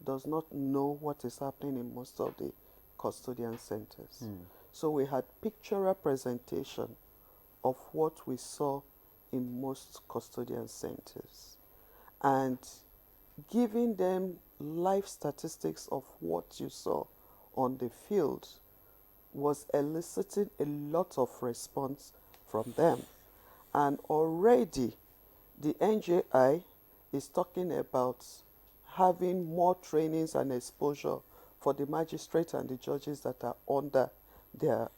[SPEAKER 8] does not know what is happening in most of the custodian centers. So we had picture representation of what we saw in most custodian centers, and giving them live statistics of what you saw on the field was eliciting a lot of response from them. And already the NJI is talking about having more trainings and exposure for the magistrates and the judges that are under their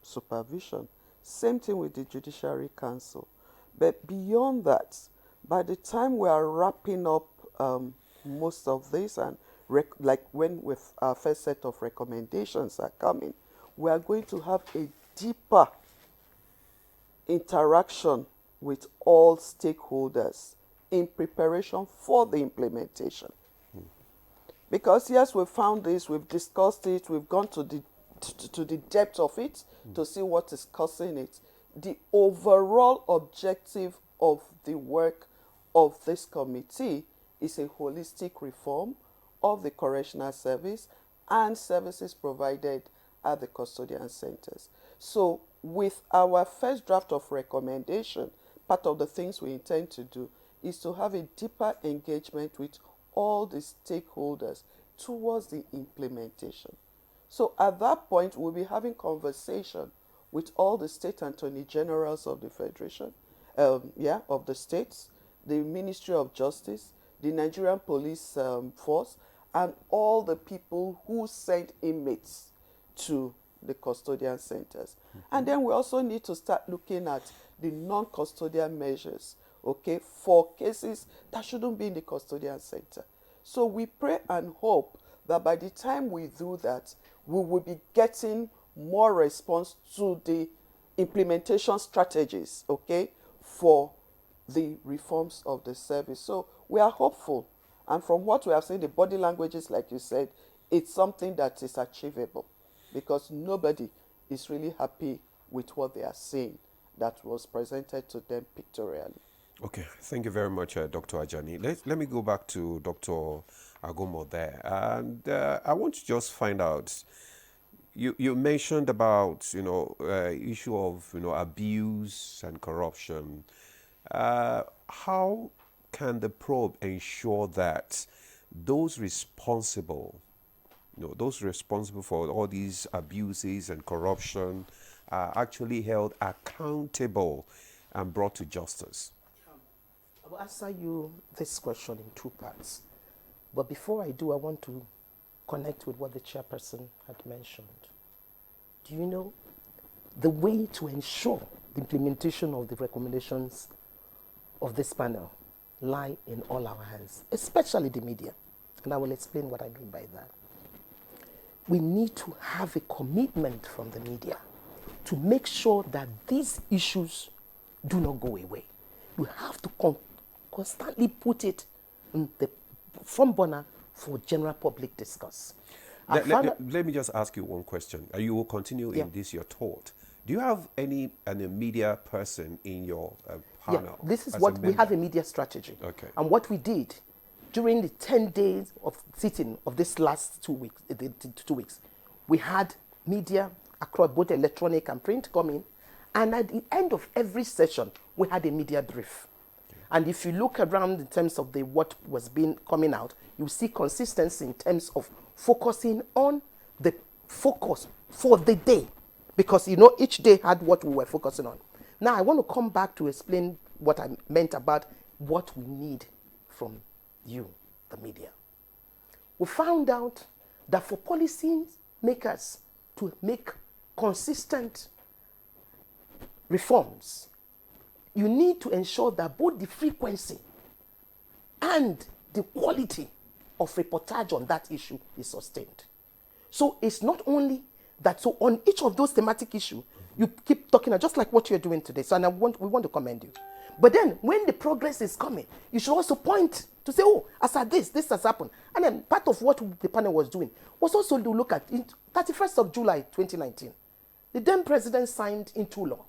[SPEAKER 8] supervision. Same thing with the Judiciary Council. But beyond that, by the time we are wrapping up most of this, and like when with our first set of recommendations are coming, we are going to have a deeper interaction with all stakeholders in preparation for the implementation. Because yes, we've found this, we've discussed it, we've gone to the depth of it to see what is causing it. The overall objective of the work of this committee is a holistic reform of the correctional service and services provided at the custodian centers. So with our first draft of recommendation, part of the things we intend to do is to have a deeper engagement with all the stakeholders towards the implementation. So at that point, we'll be having conversation with all the state attorney generals of the Federation, of the states, the Ministry of Justice, the Nigerian Police Force, and all the people who send inmates to the custodian centers. And then we also need to start looking at the non-custodian measures, okay, for cases that shouldn't be in the custodian center. So we pray and hope that by the time we do that, we will be getting more response to the implementation strategies, okay, for the reforms of the service. So we are hopeful. And from what we have seen, the body languages, like you said, it's something that is achievable, because nobody is really happy with what they are seeing that was presented to them pictorially.
[SPEAKER 2] Okay, thank you very much, Dr. Ajani. Let me go back to Dr. Agomo there. And I want to just find out, you mentioned about, issue of, abuse and corruption. How can the probe ensure that those responsible for all these abuses and corruption are actually held accountable and brought to justice?
[SPEAKER 15] I will answer you this question in 2 parts. But before I do, I want to connect with what the chairperson had mentioned. Do you know the way to ensure the implementation of the recommendations of this panel lie in all our hands, especially the media? And I will explain what I mean by that. We need to have a commitment from the media to make sure that these issues do not go away. You have to constantly put it in the front burner for general public discourse.
[SPEAKER 2] Let me just ask you one question. You will continue in this, your thought. Do you have any media person in your panel?
[SPEAKER 15] Yeah, this is what we have, a media strategy.
[SPEAKER 2] Okay.
[SPEAKER 15] And what we did during the 10 days of sitting of this last 2 weeks, we had media across both electronic and print coming. And at the end of every session, we had a media brief. And if you look around in terms of what was coming out, you see consistency in terms of focusing on the focus for the day. Because, you know, each day had what we were focusing on. Now, I want to come back to explain what I meant about what we need from you, the media. We found out that for policy makers to make consistent reforms, you need to ensure that both the frequency and the quality of reportage on that issue is sustained. So it's not only that, so on each of those thematic issues, you keep talking, just like what you're doing today. So we want to commend you. But then when the progress is coming, you should also point to say, oh, as at this has happened. And then part of what the panel was doing was also to look at 31st of July 2019, the then president signed into law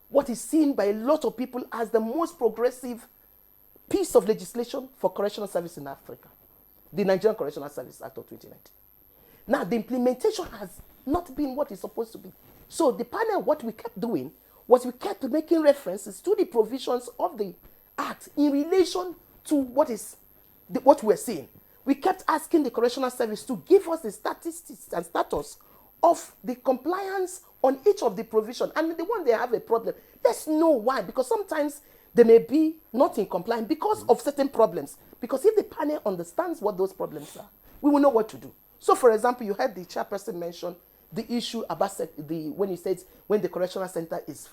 [SPEAKER 15] what is seen by a lot of people as the most progressive piece of legislation for correctional service in Africa, the Nigerian Correctional Service Act of 2019. Now, the implementation has not been what it's supposed to be. So the panel, what we kept doing was we kept making references to the provisions of the Act in relation to what we're seeing. We kept asking the Correctional Service to give us the statistics and status of the compliance on each of the provisions. And the one they have a problem, let's know why. Because sometimes they may be not in compliance because of certain problems. Because if the panel understands what those problems are, we will know what to do. So, for example, you heard the chairperson mention the issue about when he says when the correctional center is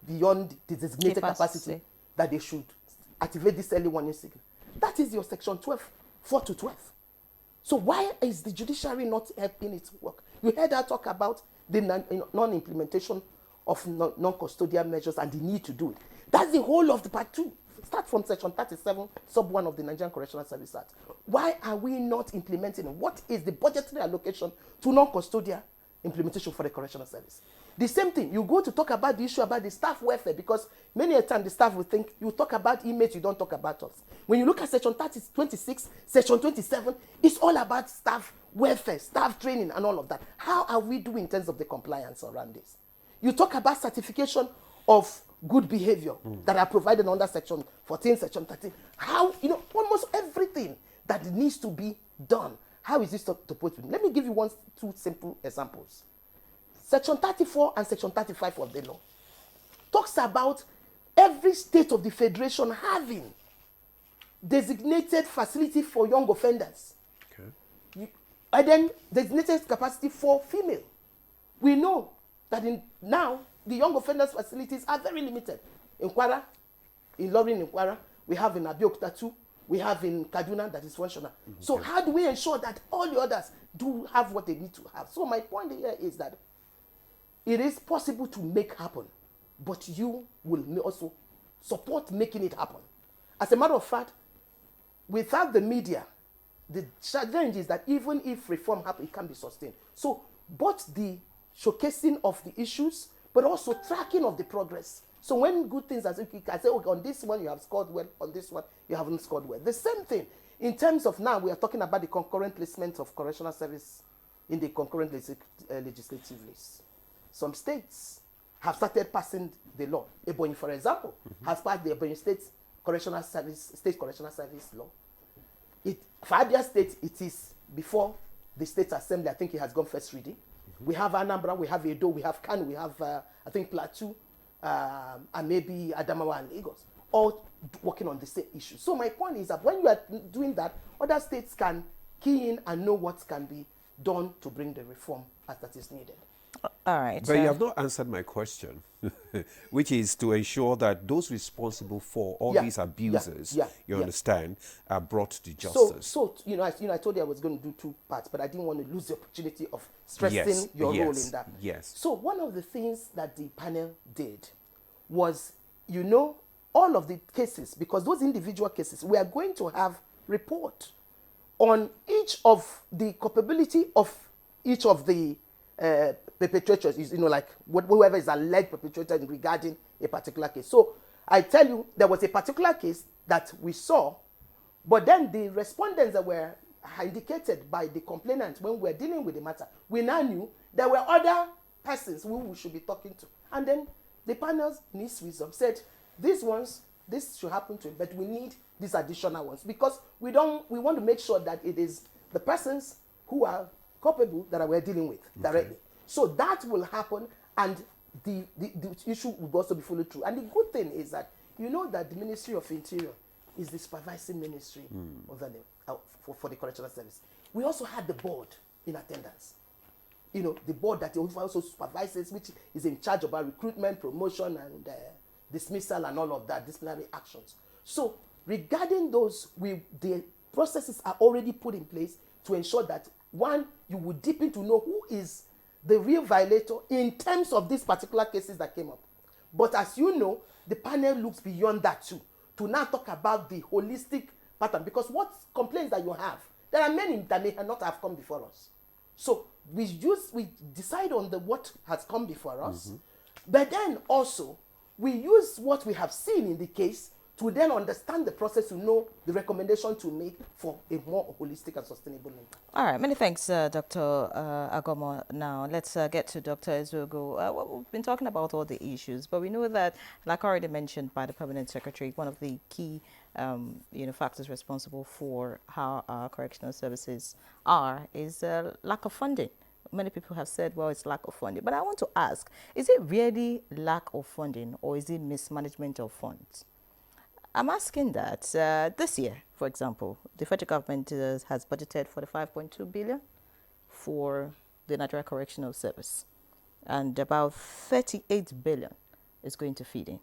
[SPEAKER 15] beyond the designated capacity, that they should activate this early warning signal. That is your section 12, 4 to 12. So why is the judiciary not helping its work? You heard her talk about the non-implementation of non-custodial measures and the need to do it. That's the whole of the part 2. Start from section 37, sub 1 of the Nigerian Correctional Service Act. Why are we not implementing it? What is the budgetary allocation to non-custodial implementation for the correctional service? The same thing, you go to talk about the issue about the staff welfare, because many a time the staff will think you talk about inmates, you don't talk about us. When you look at section 26, section 27, it's all about staff welfare, staff training and all of that. How are we doing in terms of the compliance around this? You talk about certification of good behavior that are provided under section 14, section 13. How, almost everything that needs to be done. How is this to put it? Let me give you two simple examples. Section 34 and section 35 of the law talks about every state of the federation having designated facility for young offenders. Okay. And then designated capacity for female. We know that now the young offenders facilities are very limited. In Kwara, in Lorin in Kwara, we have in Abeokuta too, we have in Kaduna that is functional. Mm-hmm. So how do we ensure that all the others do have what they need to have? So my point here is that it is possible to make happen, but you will also support making it happen. As a matter of fact, without the media, the challenge is that even if reform happens, it can be sustained. So both the showcasing of the issues, but also tracking of the progress. So when good things are said, I say, okay, on this one you have scored well, on this one you haven't scored well. The same thing in terms of now we are talking about the concurrent placement of correctional service in the concurrent legislative list. Some states have started passing the law. Ebonyi, for example, has passed the Ebonyi State Correctional Service law. For Abia State, it is before the State Assembly. I think it has gone first reading. We have Anambra, we have Edo, we have Kano, we have, I think, Plateau, and maybe Adamawa and Lagos. All working on the same issue. So my point is that when you are doing that, other states can key in and know what can be done to bring the reform as that is needed.
[SPEAKER 3] All right.
[SPEAKER 2] But you have not answered my question, which is to ensure that those responsible for all these abuses, you understand, are brought to justice.
[SPEAKER 15] So I told you I was going to do two parts, but I didn't want to lose the opportunity of stressing your role in that.
[SPEAKER 2] Yes.
[SPEAKER 15] So one of the things that the panel did was, all of the cases, because those individual cases, we are going to have report on each of the culpability of each of the perpetrators, like whoever is alleged perpetrator regarding a particular case. So I tell you, there was a particular case that we saw, but then the respondents that were indicated by the complainant when we were dealing with the matter, we now knew there were other persons who we should be talking to. And then the panels, in its wisdom, said, these ones, this should happen to it, but we need these additional ones because we want to make sure that it is the persons who are culpable that we're dealing with directly. So that will happen, and the issue will also be followed through. And the good thing is that that the Ministry of Interior is the supervising ministry for the correctional service. We also had the board in attendance. The board that also supervises, which is in charge of our recruitment, promotion, and dismissal, and all of that, disciplinary actions. So regarding those, the processes are already put in place to ensure that, one, you would deep into know who is the real violator in terms of these particular cases that came up. But as you know, the panel looks beyond that too, to now talk about the holistic pattern, because what complaints that you have, there are many that may not have come before us. So we decide on what has come before us, but then also we use what we have seen in the case to then understand the process, to know the recommendation to make for a more holistic and sustainable impact.
[SPEAKER 3] All right, many thanks, Dr. Agomo. Now, let's get to Dr. Ezeogo. We've been talking about all the issues, but we know that, like already mentioned by the Permanent Secretary, one of the key factors responsible for how our correctional services is lack of funding. Many people have said, well, it's lack of funding. But I want to ask, is it really lack of funding, or is it mismanagement of funds? I'm asking that this year, for example, the federal government has budgeted for the 5.2 billion for the Nigerian Correctional Service, and about 38 billion is going to feeding.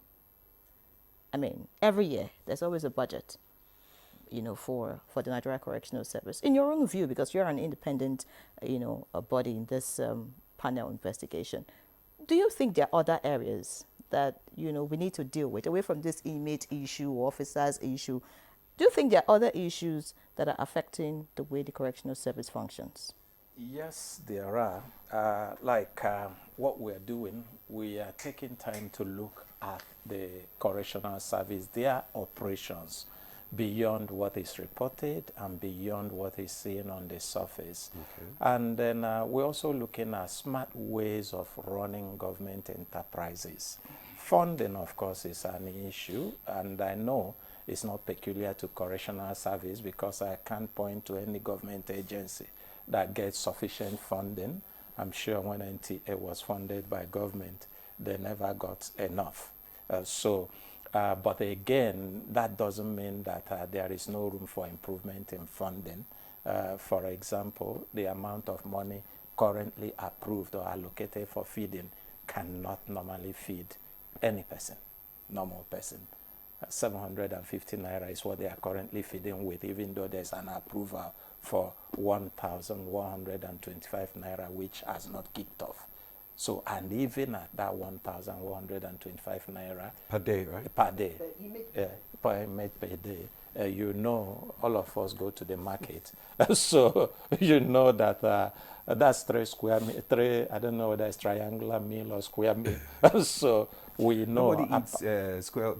[SPEAKER 3] I mean, every year there's always a budget, for the Nigerian Correctional Service. In your own view, because you're an independent, a body in this panel investigation, do you think there are other areas that we need to deal with, away from this inmate issue or officers issue? Do you think there are other issues that are affecting the way the correctional service functions?
[SPEAKER 26] Yes, there are. What we're doing, we are taking time to look at the correctional service, their operations, beyond what is reported and beyond what is seen on the surface. And then we're also looking at smart ways of running government enterprises. Funding, of course, is an issue, and I know it's not peculiar to correctional service, because I can't point to any government agency that gets sufficient funding. I'm sure when NTA was funded by government, they never got enough. But again, that doesn't mean that there is no room for improvement in funding. For example, the amount of money currently approved or allocated for feeding cannot normally feed any person, normal person. 750 naira is what they are currently feeding with, even though there's an approval for 1,125 naira, which has not kicked off. So, and even at that 1,125 naira
[SPEAKER 2] per day, right?
[SPEAKER 26] Per day, per day. All of us go to the market, so that that's 3 square meter. I don't know whether it's triangular meal or square meal. So we know
[SPEAKER 2] nobody eats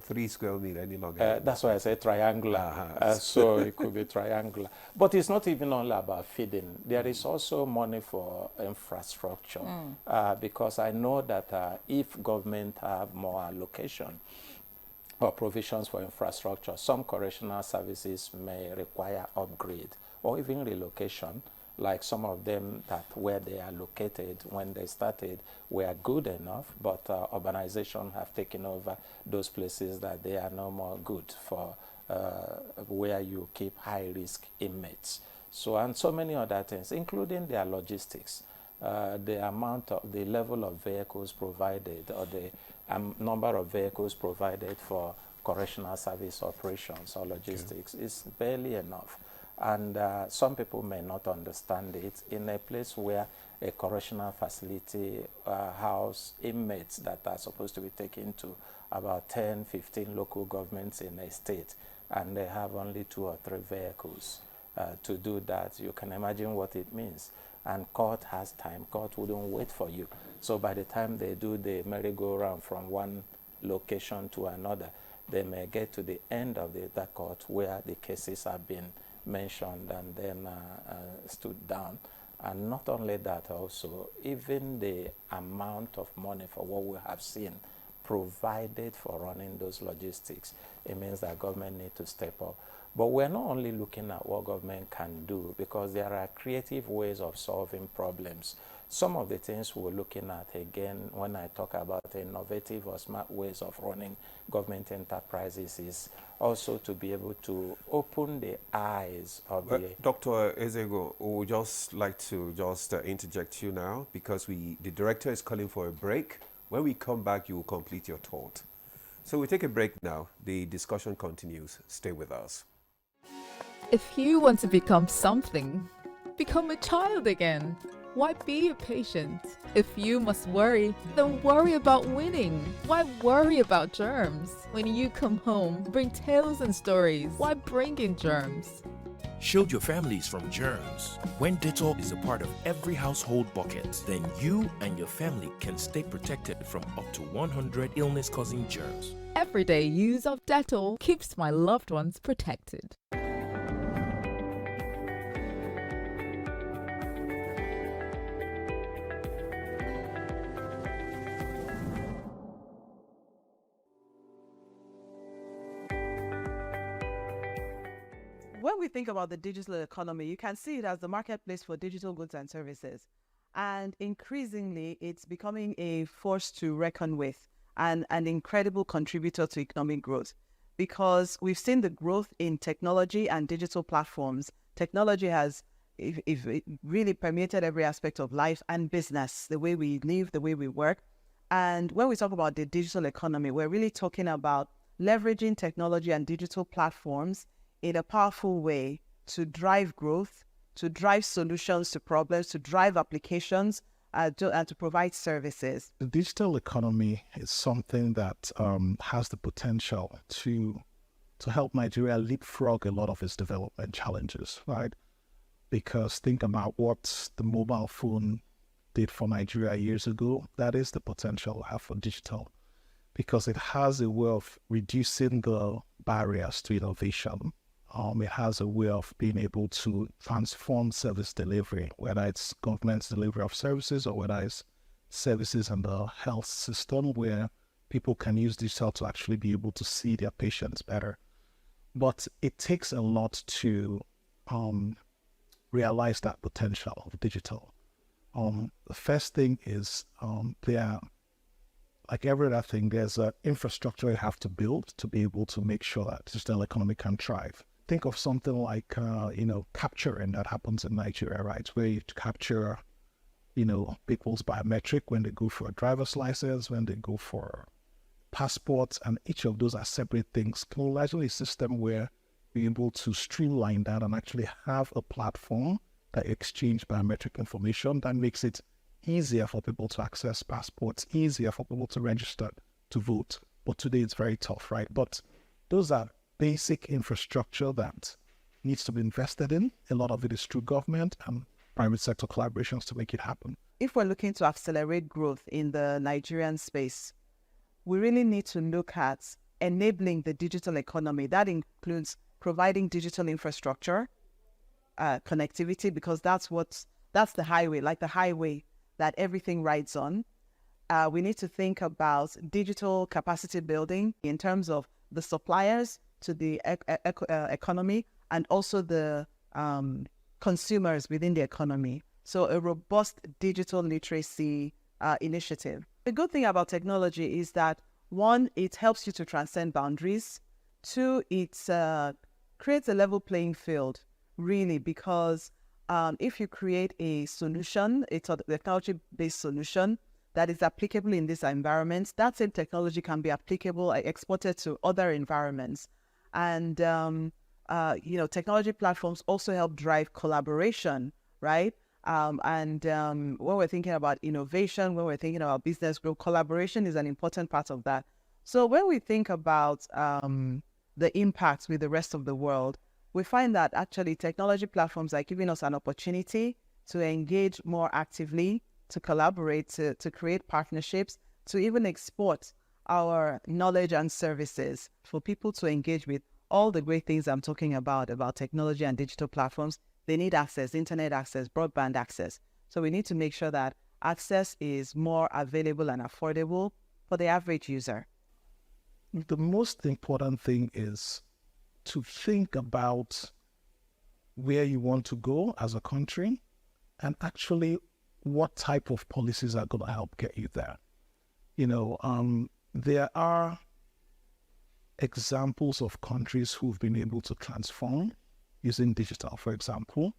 [SPEAKER 2] 3 square meal any longer.
[SPEAKER 26] That's why I say triangular. So it could be triangular, but it's not even only about feeding. There is also money for infrastructure, because I know that if government have more allocation or provisions for infrastructure, some correctional services may require upgrade or even relocation like some of them that where they are located when they started were good enough, but urbanization have taken over those places that they are no more good for where you keep high-risk inmates. So, and so many other things, including their logistics. The level of vehicles provided, or the number of vehicles provided for correctional service operations or logistics is barely enough. And some people may not understand it. In a place where a correctional facility house inmates that are supposed to be taken to about 10, 15 local governments in a state, and they have only 2 or 3 vehicles to do that, you can imagine what it means. And court has time. Court wouldn't wait for you. So by the time they do the merry-go-round from one location to another, they may get to the end of the court where the cases have been mentioned and then stood down. And not only that, also, even the amount of money for what we have seen provided for running those logistics, it means that government need to step up. But we're not only looking at what government can do, because there are creative ways of solving problems. Some of the things we're looking at, again, when I talk about innovative or smart ways of running government enterprises, is also to be able to open the eyes of the...
[SPEAKER 2] Dr. Ezego, we would just like to interject you now, because the director is calling for a break. When we come back, you will complete your thought. So we take a break now. The discussion continues. Stay with us.
[SPEAKER 21] If you want to become something, become a child again. Why be a patient? If you must worry, then worry about winning. Why worry about germs? When you come home, bring tales and stories. Why bring in germs?
[SPEAKER 14] Shield your families from germs. When Dettol is a part of every household bucket, then you and your family can stay protected from up to 100 illness-causing germs.
[SPEAKER 21] Everyday use of Dettol keeps my loved ones protected.
[SPEAKER 4] When we think about the digital economy, you can see it as the marketplace for digital goods and services. And increasingly, it's becoming a force to reckon with and an incredible contributor to economic growth, because we've seen the growth in technology and digital platforms. Technology has it really permeated every aspect of life and business, the way we live, the way we work. And when we talk about the digital economy, we're really talking about leveraging technology and digital platforms in a powerful way to drive growth, to drive solutions to problems, to drive applications, and to provide services.
[SPEAKER 17] The digital economy is something that has the potential to help Nigeria leapfrog a lot of its development challenges, right? Because think about what the mobile phone did for Nigeria years ago. That is the potential we have for digital, because it has a way of reducing the barriers to innovation. It has a way of being able to transform service delivery, whether it's government's delivery of services or whether it's services in the health system, where people can use digital to actually be able to see their patients better. But it takes a lot to realize that potential of digital. The first thing is like every other thing, there's an infrastructure you have to build to be able to make sure that digital economy can thrive. Think of something like, capturing that happens in Nigeria, right? Where you capture, people's biometric when they go for a driver's license, when they go for passports, and each of those are separate things. Largely a system where you're able to streamline that and actually have a platform that exchange biometric information that makes it easier for people to access passports, easier for people to register to vote. But today it's very tough, right? But those are basic infrastructure that needs to be invested in. A lot of it is through government and private sector collaborations to make it happen.
[SPEAKER 4] If we're looking to accelerate growth in the Nigerian space, we really need to look at enabling the digital economy. That includes providing digital infrastructure, connectivity, because that's the highway, like the highway that everything rides on. We need to think about digital capacity building in terms of the suppliers to the economy, and also the
[SPEAKER 6] consumers within the economy. So a robust digital literacy initiative. The good thing about technology is that, one, it helps you to transcend boundaries. Two, it creates a level playing field, really, because if you create a solution, a technology-based solution that is applicable in this environment, that same technology can be applicable, exported to other environments. And, technology platforms also help drive collaboration, right? When we're thinking about innovation, when we're thinking about business growth, collaboration is an important part of that. So when we think about the impacts with the rest of the world, we find that actually technology platforms are giving us an opportunity to engage more actively, to collaborate, to create partnerships, to even export our knowledge and services for people to engage with all the great things I'm talking about technology and digital platforms. They need access, internet access, broadband access. So we need to make sure that access is more available and affordable for the average user.
[SPEAKER 17] The most important thing is to think about where you want to go as a country and actually what type of policies are going to help get you there. There are examples of countries who've been able to transform using digital, for example.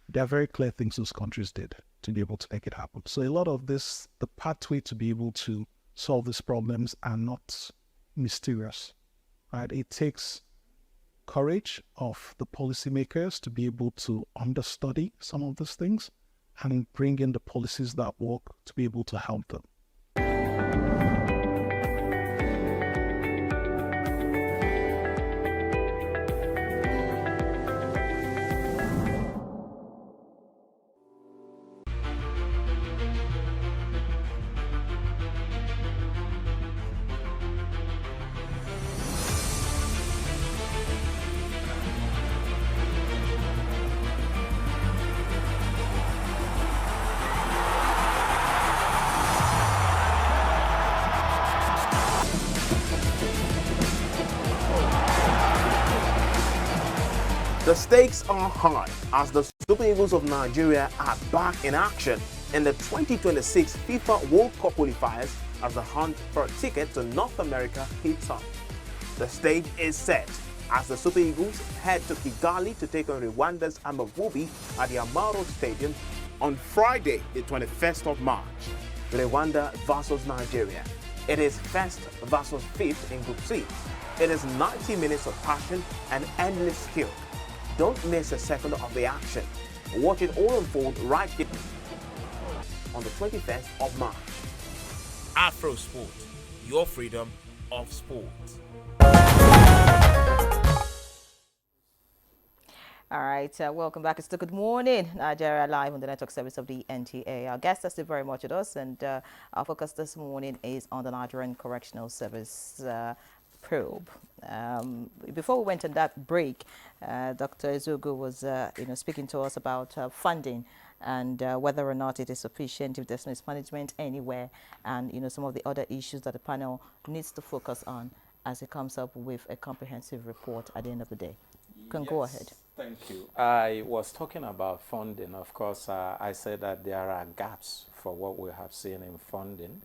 [SPEAKER 17] There are very clear things those countries did to be able to make it happen. So a lot of this, the pathway to be able to solve these problems are not mysterious, right? It takes courage of the policymakers to be able to understudy some of these things and bring in the policies that work to be able to help them.
[SPEAKER 5] The stakes are high as the Super Eagles of Nigeria are back in action in the 2026 FIFA World Cup qualifiers as the hunt for a ticket to North America heats up. The stage is set as the Super Eagles head to Kigali to take on Rwanda's Amavubi at the Amaro Stadium on Friday, the 21st of March. Rwanda versus Nigeria. It is first versus fifth in Group C. It is 90 minutes of passion and endless skill. Don't miss a second of the action. Watch it all unfold right here on the 21st of March.
[SPEAKER 14] Afro Sport, your freedom of sport.
[SPEAKER 3] All right, welcome back. It's the Good Morning Nigeria live on the network service of the NTA. Our guest is still very much with us, and our focus this morning is on the Nigerian Correctional Service probe. Before we went on that break, Dr. Ezogu was speaking to us about funding and whether or not it is sufficient, if there's mismanagement anywhere, and some of the other issues that the panel needs to focus on as it comes up with a comprehensive report at the end of the day. You can go ahead.
[SPEAKER 26] Thank you. I was talking about funding. Of course, I said that there are gaps for what we have seen in funding,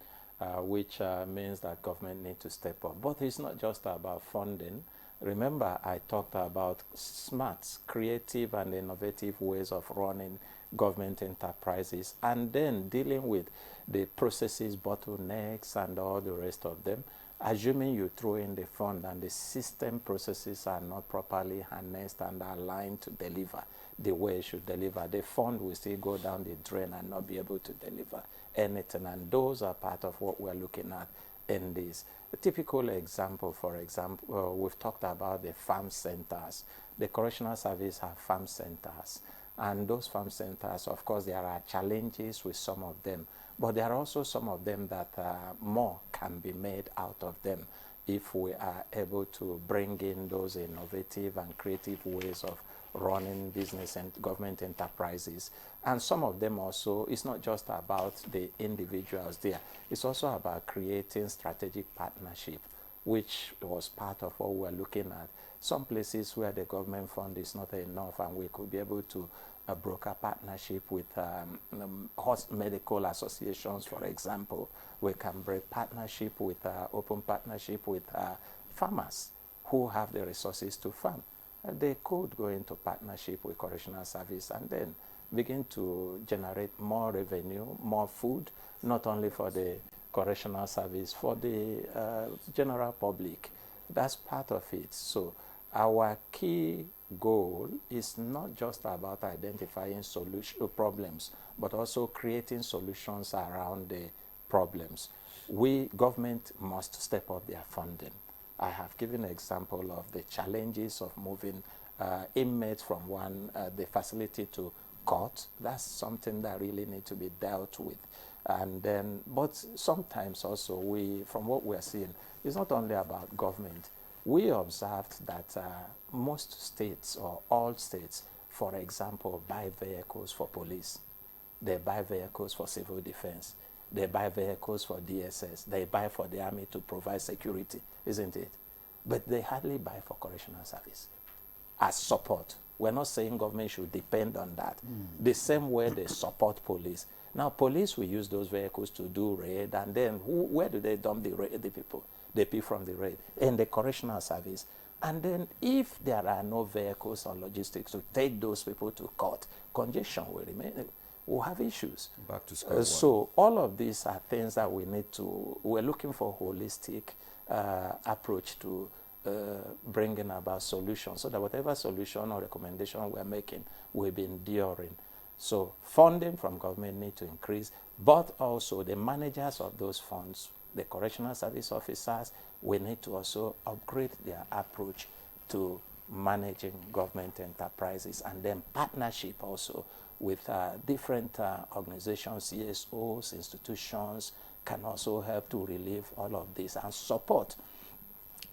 [SPEAKER 26] which means that government need to step up. But it's not just about funding. Remember, I talked about smart, creative, and innovative ways of running government enterprises, and then dealing with the processes, bottlenecks, and all the rest of them. Assuming you throw in the fund and the system processes are not properly harnessed and aligned to deliver the way it should deliver, the fund will still go down the drain and not be able to deliver anything. And those are part of what we're looking at in this. A typical example, for example, we've talked about the farm centers. The Correctional Service have farm centers. And those farm centers, of course, there are challenges with some of them. But there are also some of them that more can be made out of them if we are able to bring in those innovative and creative ways of running business and government enterprises. And some of them also, it's not just about the individuals there. It's also about creating strategic partnership which was part of what we were looking at. Some places where the government fund is not enough, and we could be able to broker partnership with medical associations, for example. We can break partnership with, open partnership with farmers who have the resources to farm. They could go into partnership with correctional service and then begin to generate more revenue, more food, not only for the correctional service, for the general public. That's part of it. So our key goal is not just about identifying problems, but also creating solutions around the problems. Government must step up their funding. I have given an example of the challenges of moving inmates from the facility to court. That's something that really needs to be dealt with. And then, but sometimes also from what we're seeing, it's not only about government. We observed that most states, or all states, for example, buy vehicles for police. They buy vehicles for civil defense. They buy vehicles for DSS. They buy for the army to provide security, isn't it? But they hardly buy for correctional service as support. We're not saying government should depend on that. The same way they support police. Now, police will use those vehicles to do raid, and then where do they dump the people? They pay from the raid in the correctional service. And then if there are no vehicles or logistics to take those people to court, congestion will remain. We'll have issues.
[SPEAKER 2] Back to square one.
[SPEAKER 26] So all of these are things that we're looking for holistic approach to bringing about solutions, so that whatever solution or recommendation we're making will be enduring. So funding from government need to increase, but also the managers of those funds, the correctional service officers, we need to also upgrade their approach to managing government enterprises, and then partnership also with different organizations, CSOs, institutions, can also help to relieve all of this and support.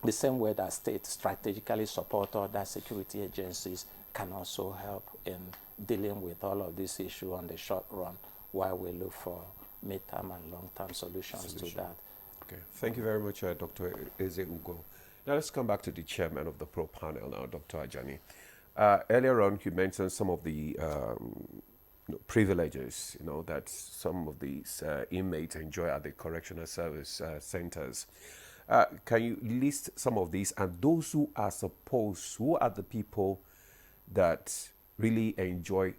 [SPEAKER 26] The same way that states strategically support other security agencies can also help in dealing with all of these issues on the short run, while we look for mid-term and long-term solutions to that.
[SPEAKER 2] Okay, thank you very much, Dr. Eze Ugo. Now let's come back to the chairman of the pro panel now, Dr. Ajani. Earlier on, you mentioned some of the privileges, that some of these inmates enjoy at the correctional service centers. Can you list some of these, and those who are the people that really enjoy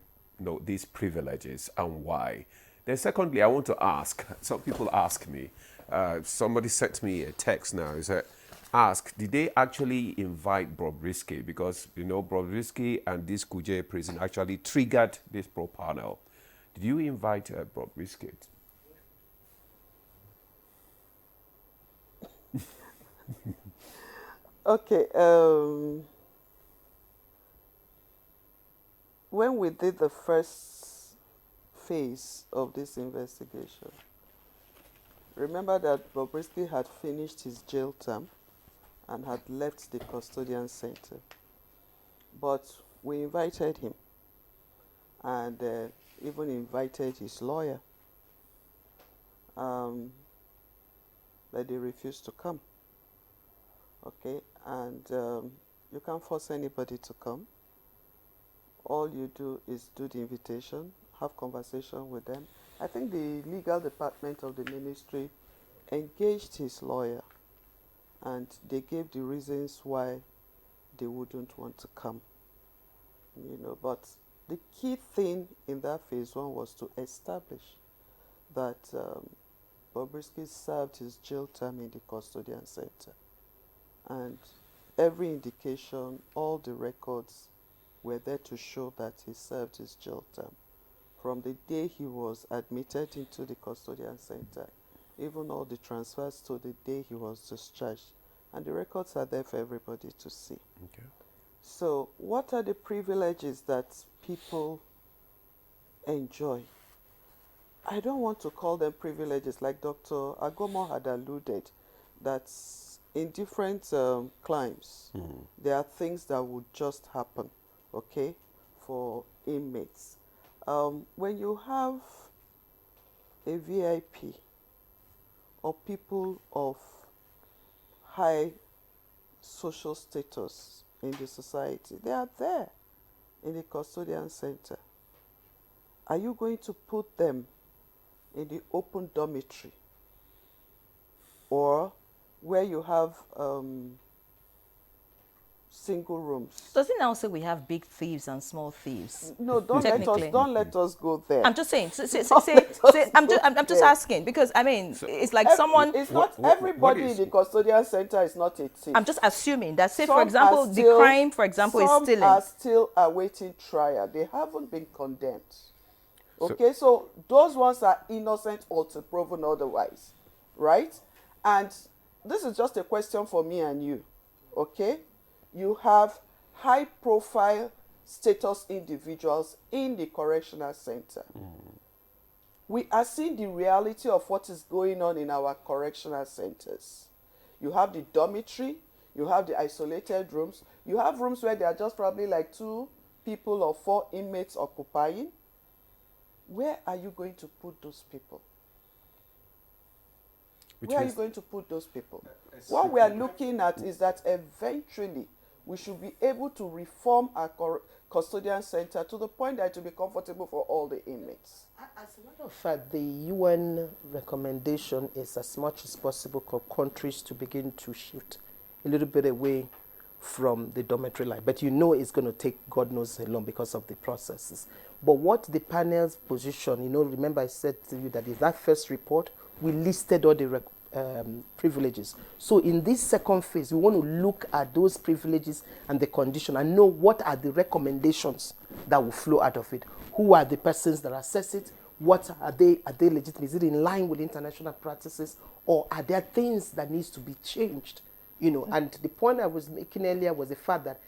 [SPEAKER 2] these privileges, and why? Then secondly, I want to ask, some people ask me, somebody sent me a text now, did they actually invite Bobrisky? Because, Bobrisky and this Kuje prison actually triggered this pro panel. Did you invite Bobrisky?
[SPEAKER 8] Okay. When we did the first phase of this investigation, remember that Bobrisky had finished his jail term and had left the custodian center. But we invited him, and even invited his lawyer, but they refused to come. Okay, and you can't force anybody to come. All you do is do the invitation, have conversation with them. I think the legal department of the ministry engaged his lawyer, and they gave the reasons why they wouldn't want to come. But the key thing in that phase one was to establish that Bobrisky served his jail term in the custodian center. And every indication, all the records were there to show that he served his jail term. From the day he was admitted into the custodian center, even all the transfers to the day he was discharged. And the records are there for everybody to see.
[SPEAKER 2] Okay.
[SPEAKER 8] So what are the privileges that people enjoy? I don't want to call them privileges, like Dr. Agomo had alluded, that in different climes, there are things that would just happen, okay, for inmates. When you have a VIP or people of high social status in the society, they are there in the custodian center. Are you going to put them in the open dormitory or where you have single rooms?
[SPEAKER 3] Does it now say we have big thieves and small thieves?
[SPEAKER 8] No, don't let us go there.
[SPEAKER 3] I'm just saying. I'm just asking because I mean it's like someone.
[SPEAKER 8] It's not everybody in the custodian center is not a thief.
[SPEAKER 3] I'm just assuming that, say,
[SPEAKER 8] Some
[SPEAKER 3] for example, the crime, for example, is stealing.
[SPEAKER 8] Some are still awaiting trial. They haven't been condemned. Okay, so those ones are innocent or to proven otherwise, right? And this is just a question for me and you, okay? You have high-profile status individuals in the correctional center. We are seeing the reality of what is going on in our correctional centers. You have the dormitory, you have the isolated rooms, you have rooms where there are just probably like 2 people or 4 inmates occupying. Where are you going to put those people? Where are you going to put those people? What we are looking at is that eventually we should be able to reform our custodian center to the point that it will be comfortable for all the inmates.
[SPEAKER 15] As a matter of fact, the UN recommendation is as much as possible for countries to begin to shift a little bit away from the dormitory life. But you know it's going to take God knows how long because of the processes. But what the panel's position, you know, remember I said to you that in that first report, we listed all the privileges. So in this second phase, we want to look at those privileges and the condition and know what are the recommendations that will flow out of it. Who are the persons that assess it? What are they legitimate? Is it in line with international practices, or are there things that needs to be changed? You know, and the point I was making earlier was the fact that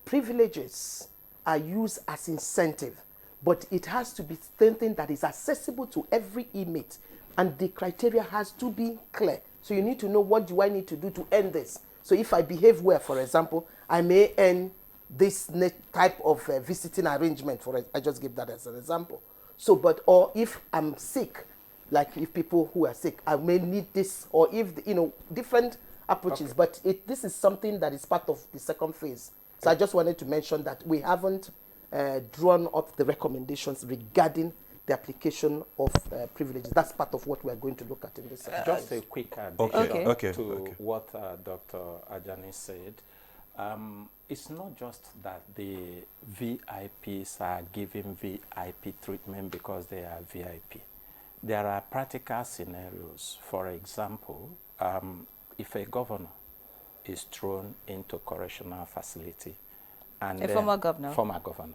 [SPEAKER 15] privileges are used as incentive, but it has to be something that is accessible to every inmate, and the criteria has to be clear. So you need to know, what do I need to do to earn this? So if I behave well, for example, I may earn this type of visiting arrangement. I just give that as an example. So, or if I'm sick, like if people who are sick, I may need this, or if, you know, different approaches. Okay. But this is something that is part of the second phase. So I just wanted to mention that we haven't drawn up the recommendations regarding the application of privileges. That's part of what we are going to look at in this.
[SPEAKER 26] Just a quick addition to what Dr. Ajani said. It's not just that the VIPs are given VIP treatment because they are VIP. There are practical scenarios. For example, if a governor is thrown into correctional facility, and
[SPEAKER 3] former governor,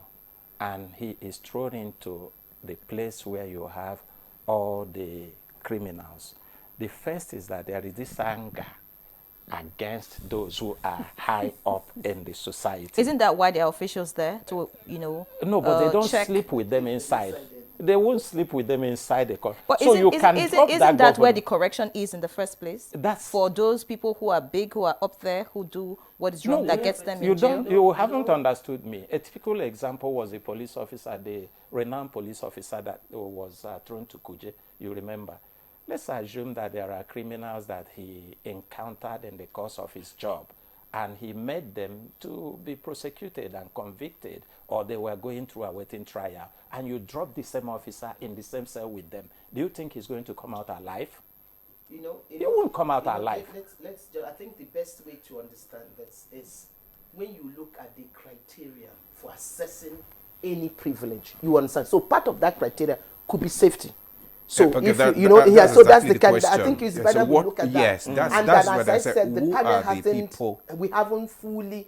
[SPEAKER 26] and he is thrown into the place where you have all the criminals, the first is that there is this anger against those who are high up in the society.
[SPEAKER 3] Isn't that why there are officials there to, you know,
[SPEAKER 26] no, but they don't sleep with them inside. They won't sleep with them inside the court.
[SPEAKER 3] But
[SPEAKER 26] so
[SPEAKER 3] isn't that where the correction is in the first place?
[SPEAKER 26] That's
[SPEAKER 3] for those people who are big, who are up there, who do what is wrong, that gets them in jail.
[SPEAKER 26] You haven't understood me. A typical example was a police officer, the renowned police officer that was thrown to Kuje. You remember? Let's assume that there are criminals that he encountered in the course of his job, and he made them to be prosecuted and convicted, or they were going through a waiting trial, and you drop the same officer in the same cell with them. Do you think he's going to come out alive? He won't come out alive.
[SPEAKER 15] I think the best way to understand this is when you look at the criteria for assessing any privilege, you understand. So part of that criteria could be safety. So
[SPEAKER 2] okay,
[SPEAKER 15] if
[SPEAKER 2] that's
[SPEAKER 15] exactly
[SPEAKER 2] the question.
[SPEAKER 15] I think it's better we look at that.
[SPEAKER 2] Yes, that's
[SPEAKER 15] and
[SPEAKER 2] that's
[SPEAKER 15] then,
[SPEAKER 2] what
[SPEAKER 15] as I said, the panel hasn't. We haven't fully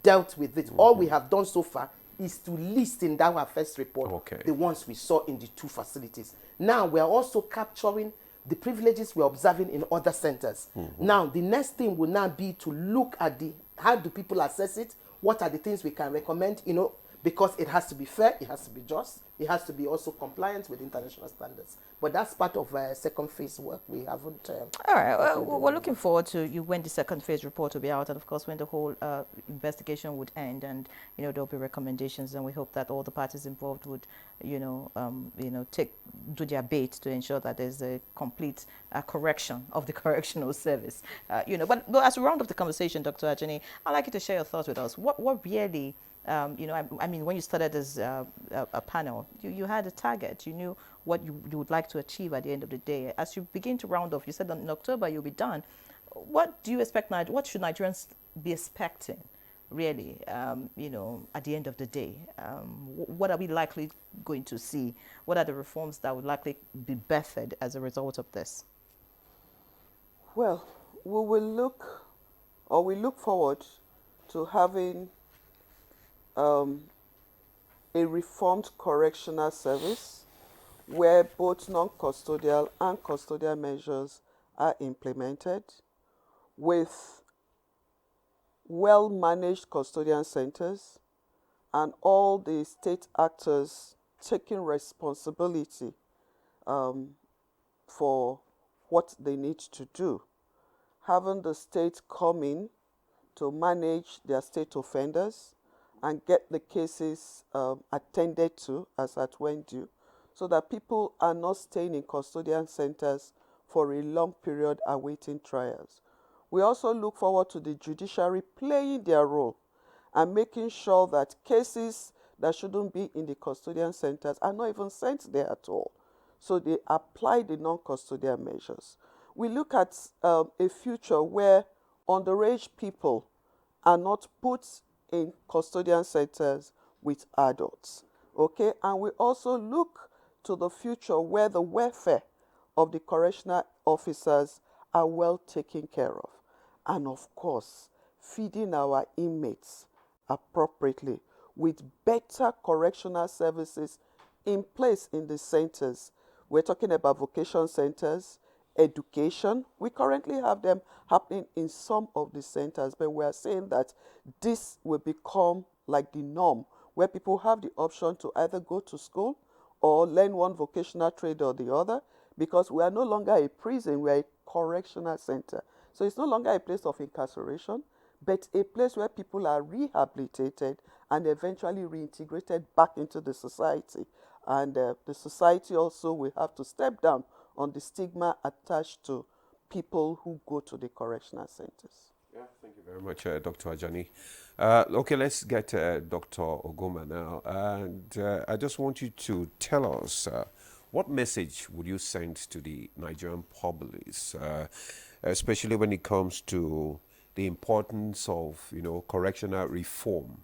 [SPEAKER 15] dealt with it. All we have done so far is to list in our first report the ones we saw in the 2 facilities. Now we are also capturing the privileges we are observing in other centers. Now the next thing will now be to look at how do people assess it. What are the things we can recommend? You know, because it has to be fair, it has to be just, it has to be also compliant with international standards. But that's part of second phase work. We haven't.
[SPEAKER 3] All right, well, we're looking forward to when the second phase report will be out, and of course when the whole investigation would end, and there'll be recommendations, and we hope that all the parties involved would do their bit to ensure that there's a complete correction of the correctional service. But as we round up the conversation, Dr. Ajani, I'd like you to share your thoughts with us. What really I mean, when you started as a panel, you had a target. You knew what you would like to achieve at the end of the day. As you begin to round off, you said that in October you'll be done. What do you expect? What should Nigerians be expecting, really? At the end of the day, what are we likely going to see? What are the reforms that would likely be birthed as a result of this?
[SPEAKER 8] Well, we look forward to having a reformed correctional service where both non-custodial and custodial measures are implemented, with well-managed custodian centers and all the state actors taking responsibility for what they need to do. Having the state come in to manage their state offenders and get the cases attended to as at when due, so that people are not staying in custodian centers for a long period awaiting trials. We also look forward to the judiciary playing their role and making sure that cases that shouldn't be in the custodian centers are not even sent there at all. So they apply the non-custodial measures. We look at a future where underage people are not put in custodian centers with adults, okay? And we also look to the future where the welfare of the correctional officers are well taken care of. And of course, feeding our inmates appropriately with better correctional services in place in the centers. We're talking about vocation centers, education. We currently have them happening in some of the centers, but we are saying that this will become like the norm, where people have the option to either go to school or learn one vocational trade or the other, because we are no longer a prison, we are a correctional center. So it's no longer a place of incarceration, but a place where people are rehabilitated and eventually reintegrated back into the society. And the society also will have to step down on the stigma attached to people who go to the correctional centers.
[SPEAKER 2] Yeah, thank you very much, Dr. Ajani. Okay, let's get Dr. Ogoma now. And I just want you to tell us, what message would you send to the Nigerian public, especially when it comes to the importance of, correctional reform?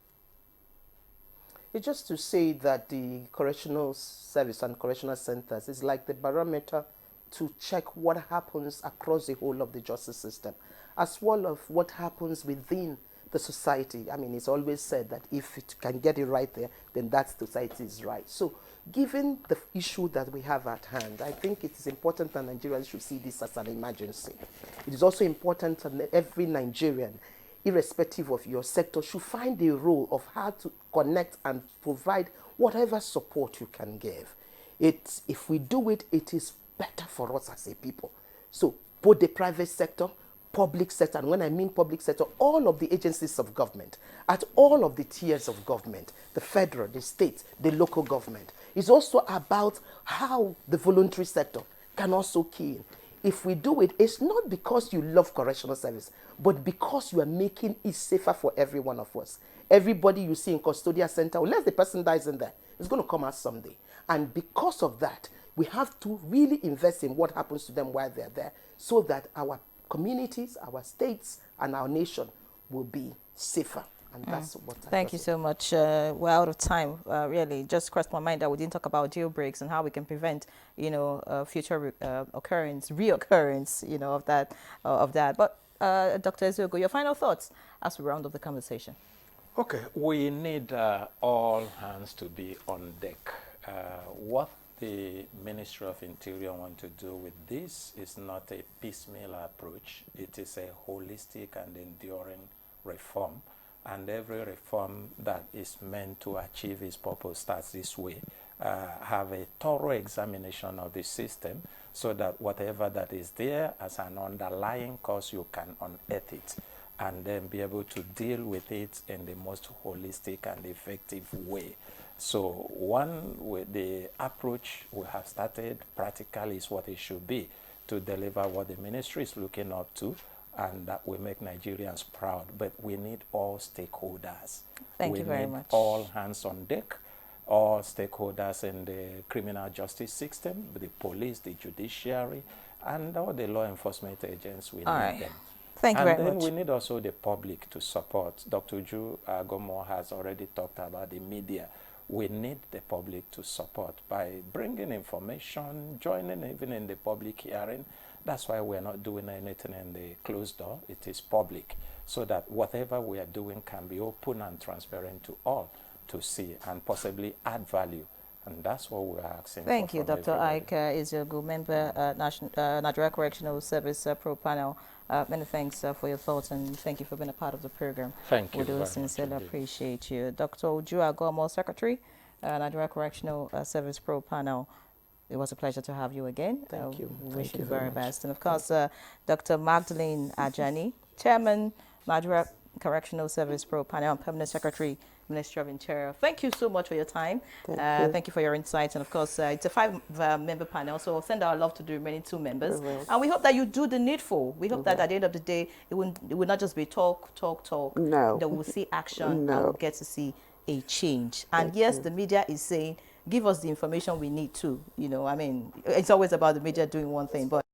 [SPEAKER 15] It's just to say that the correctional service and correctional centers is like the barometer to check what happens across the whole of the justice system, as well as what happens within the society. I mean, it's always said that if it can get it right there, then that society is right. So given the issue that we have at hand, I think it is important that Nigerians should see this as an emergency. It is also important that every Nigerian, irrespective of your sector, should find a role of how to connect and provide whatever support you can give. If we do it, it is better for us as a people. So both the private sector, public sector, and when I mean public sector, all of the agencies of government, at all of the tiers of government, the federal, the state, the local government. It's also about how the voluntary sector can also key in. If we do it, it's not because you love correctional service, but because you are making it safer for every one of us. Everybody you see in custodial center, unless the person dies in there, it's going to come out someday. And because of that, we have to really invest in what happens to them while they're there, so that our communities, our states, and our nation will be safer. And that's what
[SPEAKER 3] Thank you so much. We're out of time. Really, just crossed my mind that we didn't talk about jail breaks and how we can prevent, future reoccurrence, of that. But Dr. Ezeogo, your final thoughts as we round up the conversation.
[SPEAKER 26] Okay, we need all hands to be on deck. What the Ministry of Interior want to do with this is not a piecemeal approach. It is a holistic and enduring reform and every reform that is meant to achieve its purpose starts this way. Have a thorough examination of the system so that whatever that is there as an underlying cause, you can unearth it and then be able to deal with it in the most holistic and effective way. So one, with the approach we have started practically is what it should be to deliver what the ministry is looking up to, and that will make Nigerians proud. But we need all stakeholders.
[SPEAKER 3] Thank you very much.
[SPEAKER 26] All hands on deck, all stakeholders in the criminal justice system, the police, the judiciary, and all the law enforcement agents. We need them.
[SPEAKER 3] Thank you very much.
[SPEAKER 26] And then we need also the public to support. Dr. Ju Gomo has already talked about the media. We need the public to support by bringing information, joining even in the public hearing. That's why we're not doing anything in the closed door. It is public, so that whatever we are doing can be open and transparent to all to see and possibly add value. And that's what we're asking for.
[SPEAKER 3] Thank you, Dr. Ike Ezeogu, member, Nigeria Correctional Service Pro Panel. Many thanks for your thoughts, and thank you for being a part of the program.
[SPEAKER 26] Thank you.
[SPEAKER 3] We do sincerely appreciate you. Dr. Uju Agomo, Secretary, Nigeria Correctional Service Pro Panel. It was a pleasure to have you again.
[SPEAKER 15] Thank you.
[SPEAKER 3] We wish you the very best. And of course, Dr. Magdalene Ajani, Chairman, Nigeria Correctional Service Pro Panel, and Permanent Secretary, Ministry of Interior. Thank you so much for your time. Thank you for your insights. And of course, it's a 5-member panel, so we'll send our love to the remaining 2 members. And we hope that you do the needful. We hope that at the end of the day, it will not just be talk.
[SPEAKER 8] No.
[SPEAKER 3] That we'll see action and we'll get to see a change. And yes, the media is saying, give us the information we need to. You know, I mean, it's always about the media doing one thing, but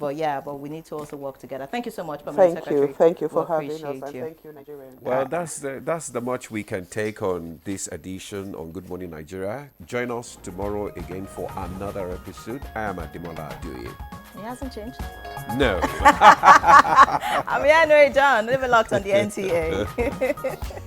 [SPEAKER 3] we need to also work together. Thank you so much, Permanent Secretary.
[SPEAKER 8] Thank you for having us, and thank you, Nigerian.
[SPEAKER 2] Well, that's the much we can take on this edition on Good Morning Nigeria. Join us tomorrow again for another episode. I am Ademola Adeoye.
[SPEAKER 3] It hasn't changed.
[SPEAKER 2] No.
[SPEAKER 3] I'm Henry John, live locked on the NTA.